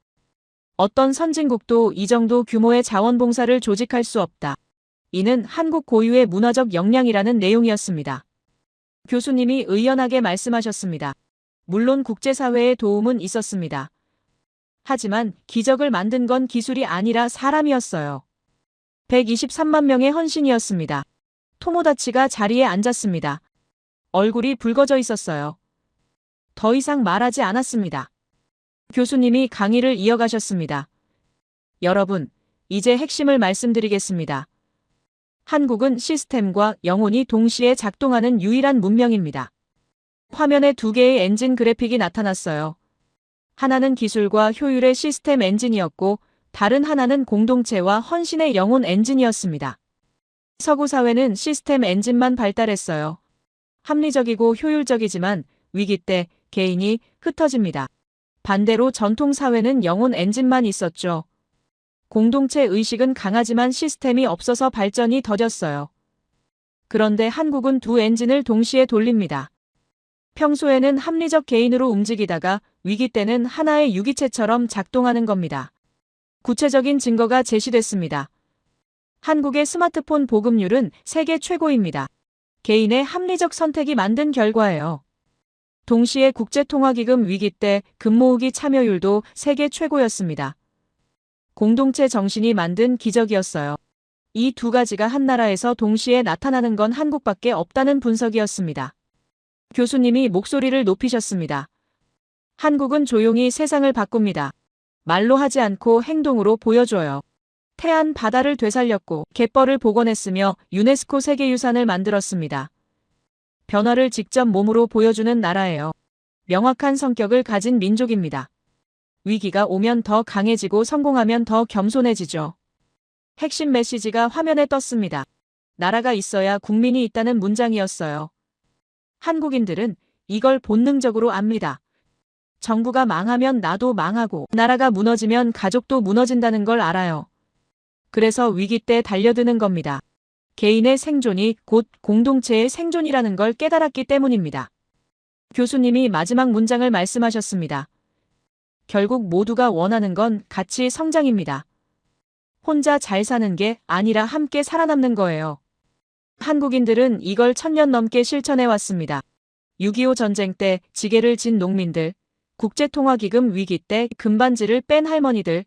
어떤 선진국도 이 정도 규모의 자원봉사를 조직할 수 없다. 이는 한국 고유의 문화적 역량이라는 내용이었습니다. 교수님이 의연하게 말씀하셨습니다. 물론 국제사회의 도움은 있었습니다. 하지만 기적을 만든 건 기술이 아니라 사람이었어요. 123만 명의 헌신이었습니다. 토모다치가 자리에 앉았습니다. 얼굴이 붉어져 있었어요. 더 이상 말하지 않았습니다. 교수님이 강의를 이어가셨습니다. 여러분, 이제 핵심을 말씀드리겠습니다. 한국은 시스템과 영혼이 동시에 작동하는 유일한 문명입니다. 화면에 두 개의 엔진 그래픽이 나타났어요. 하나는 기술과 효율의 시스템 엔진이었고 다른 하나는 공동체와 헌신의 영혼 엔진이었습니다. 서구 사회는 시스템 엔진만 발달했어요. 합리적이고 효율적이지만 위기 때 개인이 흩어집니다. 반대로 전통 사회는 영혼 엔진만 있었죠. 공동체 의식은 강하지만 시스템이 없어서 발전이 더뎠어요. 그런데 한국은 두 엔진을 동시에 돌립니다. 평소에는 합리적 개인으로 움직이다가 위기 때는 하나의 유기체처럼 작동하는 겁니다. 구체적인 증거가 제시됐습니다. 한국의 스마트폰 보급률은 세계 최고입니다. 개인의 합리적 선택이 만든 결과예요. 동시에 국제통화기금 위기 때 금모으기 참여율도 세계 최고였습니다. 공동체 정신이 만든 기적이었어요. 이 두 가지가 한 나라에서 동시에 나타나는 건 한국밖에 없다는 분석이었습니다. 교수님이 목소리를 높이셨습니다. 한국은 조용히 세상을 바꿉니다. 말로 하지 않고 행동으로 보여줘요. 태안 바다를 되살렸고 갯벌을 복원했으며 유네스코 세계유산을 만들었습니다. 변화를 직접 몸으로 보여주는 나라예요. 명확한 성격을 가진 민족입니다. 위기가 오면 더 강해지고 성공하면 더 겸손해지죠. 핵심 메시지가 화면에 떴습니다. 나라가 있어야 국민이 있다는 문장이었어요. 한국인들은 이걸 본능적으로 압니다. 정부가 망하면 나도 망하고 나라가 무너지면 가족도 무너진다는 걸 알아요. 그래서 위기 때 달려드는 겁니다. 개인의 생존이 곧 공동체의 생존이라는 걸 깨달았기 때문입니다. 교수님이 마지막 문장을 말씀하셨습니다. 결국 모두가 원하는 건 같이 성장입니다. 혼자 잘 사는 게 아니라 함께 살아남는 거예요. 한국인들은 이걸 1000년 넘게 실천해 왔습니다. 6.25 전쟁 때 지게를 진 농민들, 국제통화기금 위기 때 금반지를 뺀 할머니들,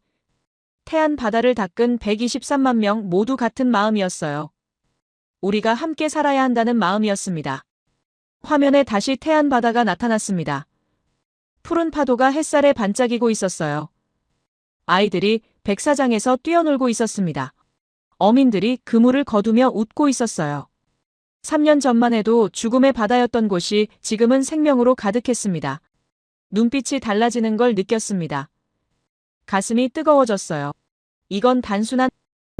태안 바다를 닦은 123만 명 모두 같은 마음이었어요. 우리가 함께 살아야 한다는 마음이었습니다. 화면에 다시 태안 바다가 나타났습니다. 푸른 파도가 햇살에 반짝이고 있었어요. 아이들이 백사장에서 뛰어놀고 있었습니다. 어민들이 그물을 거두며 웃고 있었어요. 3년 전만 해도 죽음의 바다였던 곳이 지금은 생명으로 가득했습니다. 눈빛이 달라지는 걸 느꼈습니다. 가슴이 뜨거워졌어요. 이건 단순한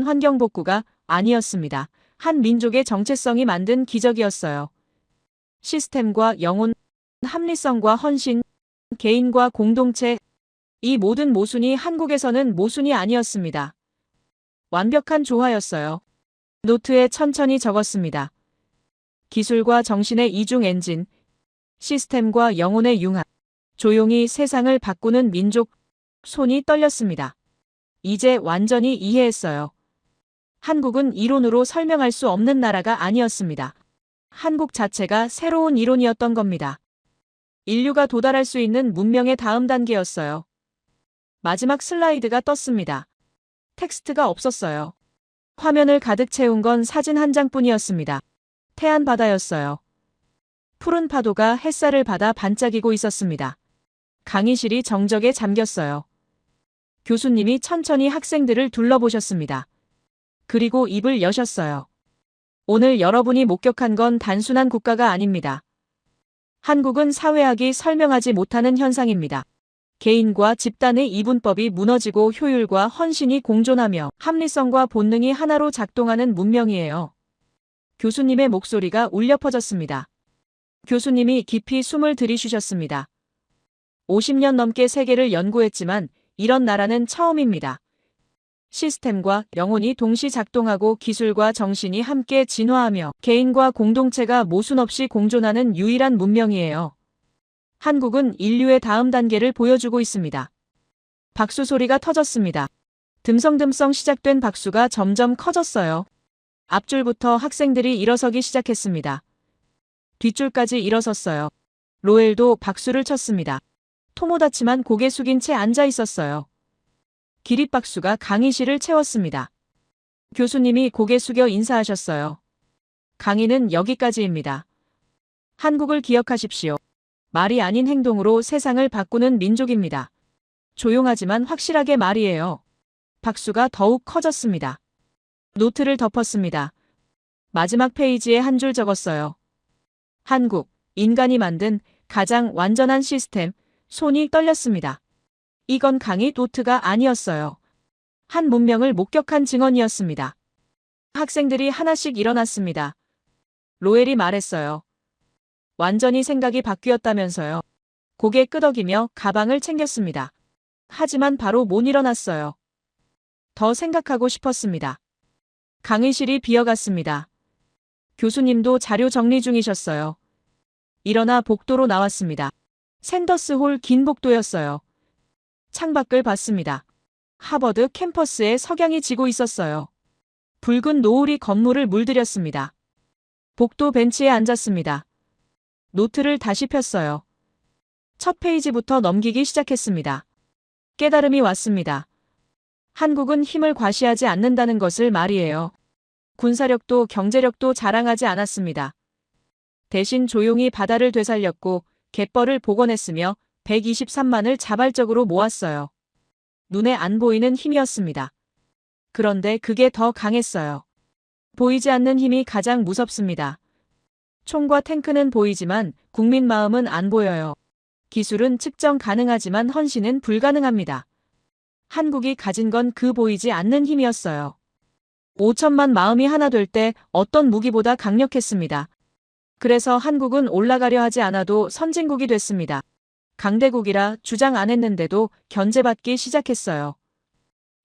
환경복구가 아니었습니다. 한 민족의 정체성이 만든 기적이었어요. 시스템과 영혼, 합리성과 헌신, 개인과 공동체, 이 모든 모순이 한국에서는 모순이 아니었습니다. 완벽한 조화였어요. 노트에 천천히 적었습니다. 기술과 정신의 이중 엔진, 시스템과 영혼의 융합, 조용히 세상을 바꾸는 민족, 손이 떨렸습니다. 이제 완전히 이해했어요. 한국은 이론으로 설명할 수 없는 나라가 아니었습니다. 한국 자체가 새로운 이론이었던 겁니다. 인류가 도달할 수 있는 문명의 다음 단계였어요. 마지막 슬라이드가 떴습니다. 텍스트가 없었어요. 화면을 가득 채운 건 사진 한 장뿐이었습니다. 태안 바다였어요. 푸른 파도가 햇살을 받아 반짝이고 있었습니다. 강의실이 정적에 잠겼어요. 교수님이 천천히 학생들을 둘러보셨습니다. 그리고 입을 여셨어요. 오늘 여러분이 목격한 건 단순한 국가가 아닙니다. 한국은 사회학이 설명하지 못하는 현상입니다. 개인과 집단의 이분법이 무너지고 효율과 헌신이 공존하며 합리성과 본능이 하나로 작동하는 문명이에요. 교수님의 목소리가 울려 퍼졌습니다. 교수님이 깊이 숨을 들이쉬셨습니다. 50년 넘게 세계를 연구했지만 이런 나라는 처음입니다. 시스템과 영혼이 동시 작동하고 기술과 정신이 함께 진화하며 개인과 공동체가 모순 없이 공존하는 유일한 문명이에요. 한국은 인류의 다음 단계를 보여주고 있습니다. 박수 소리가 터졌습니다. 듬성듬성 시작된 박수가 점점 커졌어요. 앞줄부터 학생들이 일어서기 시작했습니다. 뒷줄까지 일어섰어요. 로엘도 박수를 쳤습니다. 토모다치만 고개 숙인 채 앉아 있었어요. 기립박수가 강의실을 채웠습니다. 교수님이 고개 숙여 인사하셨어요. 강의는 여기까지입니다. 한국을 기억하십시오. 말이 아닌 행동으로 세상을 바꾸는 민족입니다. 조용하지만 확실하게 말이에요. 박수가 더욱 커졌습니다. 노트를 덮었습니다. 마지막 페이지에 한 줄 적었어요. 한국, 인간이 만든 가장 완전한 시스템, 손이 떨렸습니다. 이건 강의 노트가 아니었어요. 한 문명을 목격한 증언이었습니다. 학생들이 하나씩 일어났습니다. 로엘이 말했어요. 완전히 생각이 바뀌었다면서요. 고개 끄덕이며 가방을 챙겼습니다. 하지만 바로 못 일어났어요. 더 생각하고 싶었습니다. 강의실이 비어갔습니다. 교수님도 자료 정리 중이셨어요. 일어나 복도로 나왔습니다. 샌더스 홀 긴 복도였어요. 창밖을 봤습니다. 하버드 캠퍼스에 석양이 지고 있었어요. 붉은 노을이 건물을 물들였습니다. 복도 벤치에 앉았습니다. 노트를 다시 폈어요. 첫 페이지부터 넘기기 시작했습니다. 깨달음이 왔습니다. 한국은 힘을 과시하지 않는다는 것을 말이에요. 군사력도 경제력도 자랑하지 않았습니다. 대신 조용히 바다를 되살렸고 갯벌을 복원했으며 123만을 자발적으로 모았어요. 눈에 안 보이는 힘이었습니다. 그런데 그게 더 강했어요. 보이지 않는 힘이 가장 무섭습니다. 총과 탱크는 보이지만 국민 마음은 안 보여요. 기술은 측정 가능하지만 헌신은 불가능합니다. 한국이 가진 건 그 보이지 않는 힘이었어요. 5천만 마음이 하나 될 때 어떤 무기보다 강력했습니다. 그래서 한국은 올라가려 하지 않아도 선진국이 됐습니다. 강대국이라 주장 안 했는데도 견제받기 시작했어요.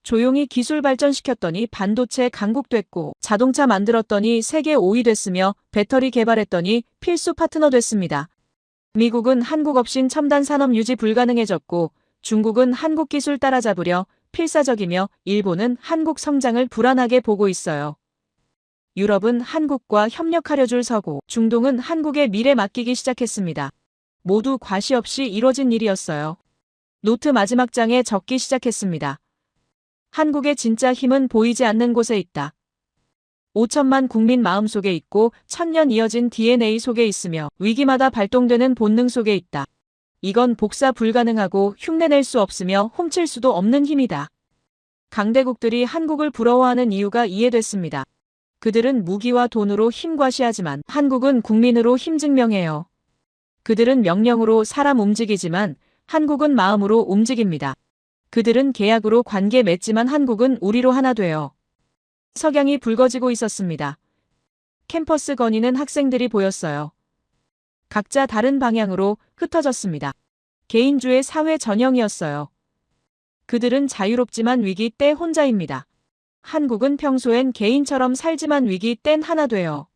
조용히 기술 발전시켰더니 반도체 강국됐고 자동차 만들었더니 세계 5위 됐으며 배터리 개발했더니 필수 파트너 됐습니다. 미국은 한국 없인 첨단 산업 유지 불가능해졌고 중국은 한국 기술 따라잡으려 필사적이며 일본은 한국 성장을 불안하게 보고 있어요. 유럽은 한국과 협력하려 줄 서고 중동은 한국의 미래 맡기기 시작했습니다. 모두 과시 없이 이뤄진 일이었어요. 노트 마지막 장에 적기 시작했습니다. 한국의 진짜 힘은 보이지 않는 곳에 있다. 5천만 국민 마음속에 있고 1000년 이어진 DNA 속에 있으며 위기마다 발동되는 본능 속에 있다. 이건 복사 불가능하고 흉내낼 수 없으며 훔칠 수도 없는 힘이다. 강대국들이 한국을 부러워하는 이유가 이해됐습니다. 그들은 무기와 돈으로 힘 과시하지만 한국은 국민으로 힘 증명해요. 그들은 명령으로 사람 움직이지만 한국은 마음으로 움직입니다. 그들은 계약으로 관계 맺지만 한국은 우리로 하나 돼요. 석양이 붉어지고 있었습니다. 캠퍼스 거니는 학생들이 보였어요. 각자 다른 방향으로 흩어졌습니다. 개인주의 사회 전형이었어요. 그들은 자유롭지만 위기 때 혼자입니다. 한국은 평소엔 개인처럼 살지만 위기 땐 하나 돼요.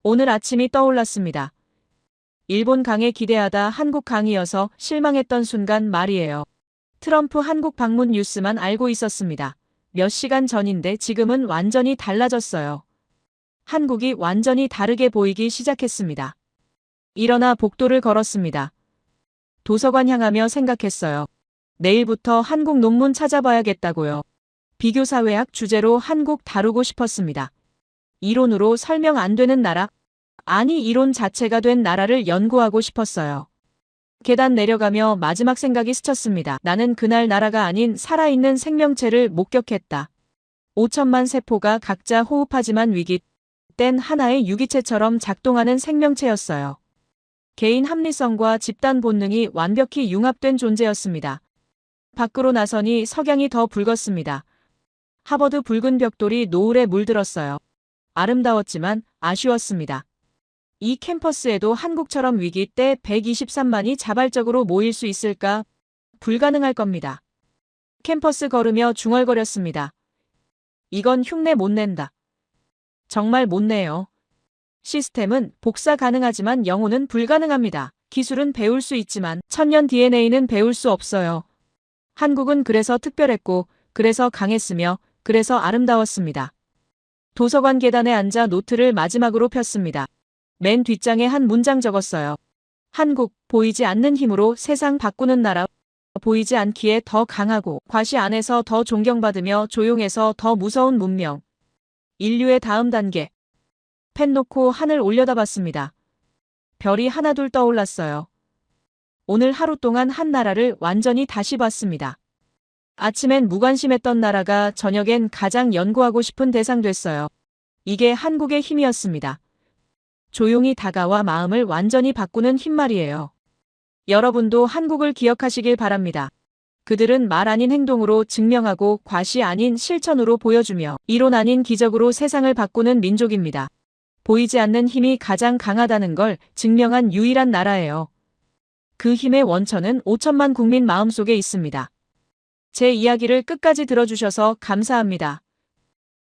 오늘 아침이 떠올랐습니다. 일본 강에 기대하다 한국 강이어서 실망했던 순간 말이에요. 트럼프 한국 방문 뉴스만 알고 있었습니다. 몇 시간 전인데 지금은 완전히 달라졌어요. 한국이 완전히 다르게 보이기 시작했습니다. 일어나 복도를 걸었습니다. 도서관 향하며 생각했어요. 내일부터 한국 논문 찾아봐야겠다고요. 비교사회학 주제로 한국 다루고 싶었습니다. 이론으로 설명 안 되는 나라, 아니 이론 자체가 된 나라를 연구하고 싶었어요. 계단 내려가며 마지막 생각이 스쳤습니다. 나는 그날 나라가 아닌 살아있는 생명체를 목격했다. 5천만 세포가 각자 호흡하지만 위기 땐 하나의 유기체처럼 작동하는 생명체였어요. 개인 합리성과 집단 본능이 완벽히 융합된 존재였습니다. 밖으로 나서니 석양이 더 붉었습니다. 하버드 붉은 벽돌이 노을에 물들었어요. 아름다웠지만 아쉬웠습니다. 이 캠퍼스에도 한국처럼 위기 때 123만이 자발적으로 모일 수 있을까? 불가능할 겁니다. 캠퍼스 걸으며 중얼거렸습니다. 이건 흉내 못 낸다. 정말 못 내요. 시스템은 복사 가능하지만 영혼은 불가능합니다. 기술은 배울 수 있지만 천년 DNA는 배울 수 없어요. 한국은 그래서 특별했고, 그래서 강했으며, 그래서 아름다웠습니다. 도서관 계단에 앉아 노트를 마지막으로 폈습니다. 맨 뒷장에 한 문장 적었어요. 한국, 보이지 않는 힘으로 세상 바꾸는 나라. 보이지 않기에 더 강하고, 과시 안에서 더 존경받으며 조용해서 더 무서운 문명. 인류의 다음 단계. 펜 놓고 하늘 올려다봤습니다. 별이 하나둘 떠올랐어요. 오늘 하루 동안 한 나라를 완전히 다시 봤습니다. 아침엔 무관심했던 나라가 저녁엔 가장 연구하고 싶은 대상 됐어요. 이게 한국의 힘이었습니다. 조용히 다가와 마음을 완전히 바꾸는 힘 말이에요. 여러분도 한국을 기억하시길 바랍니다. 그들은 말 아닌 행동으로 증명하고 과시 아닌 실천으로 보여주며 이론 아닌 기적으로 세상을 바꾸는 민족입니다. 보이지 않는 힘이 가장 강하다는 걸 증명한 유일한 나라예요. 그 힘의 원천은 5천만 국민 마음속에 있습니다. 제 이야기를 끝까지 들어주셔서 감사합니다.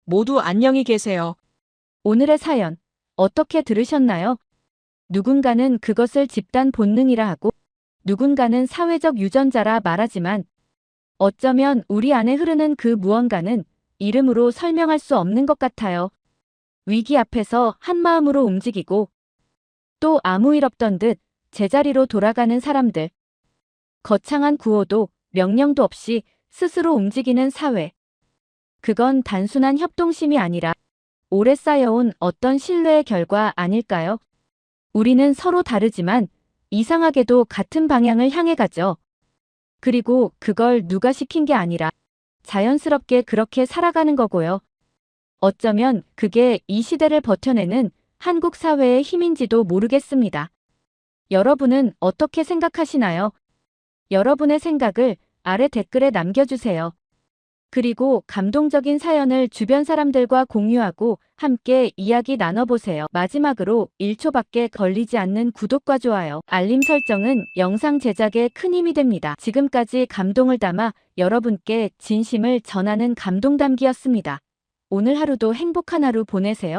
모두 안녕히 계세요. 오늘의 사연 어떻게 들으셨나요? 누군가는 그것을 집단 본능이라 하고 누군가는 사회적 유전자라 말하지만 어쩌면 우리 안에 흐르는 그 무언가는 이름으로 설명할 수 없는 것 같아요. 위기 앞에서 한마음으로 움직이고 또 아무 일 없던 듯 제자리로 돌아가는 사람들. 거창한 구호도 명령도 없이 스스로 움직이는 사회. 그건 단순한 협동심이 아니라 오래 쌓여온 어떤 신뢰의 결과 아닐까요? 우리는 서로 다르지만 이상하게도 같은 방향을 향해 가죠. 그리고 그걸 누가 시킨 게 아니라 자연스럽게 그렇게 살아가는 거고요. 어쩌면 그게 이 시대를 버텨내는 한국 사회의 힘인지도 모르겠습니다. 여러분은 어떻게 생각하시나요? 여러분의 생각을 아래 댓글에 남겨주세요. 그리고 감동적인 사연을 주변 사람들과 공유하고 함께 이야기 나눠보세요. 마지막으로 1초밖에 걸리지 않는 구독과 좋아요, 알림 설정은 영상 제작에 큰 힘이 됩니다. 지금까지 감동을 담아 여러분께 진심을 전하는 감동담기였습니다. 오늘 하루도 행복한 하루 보내세요.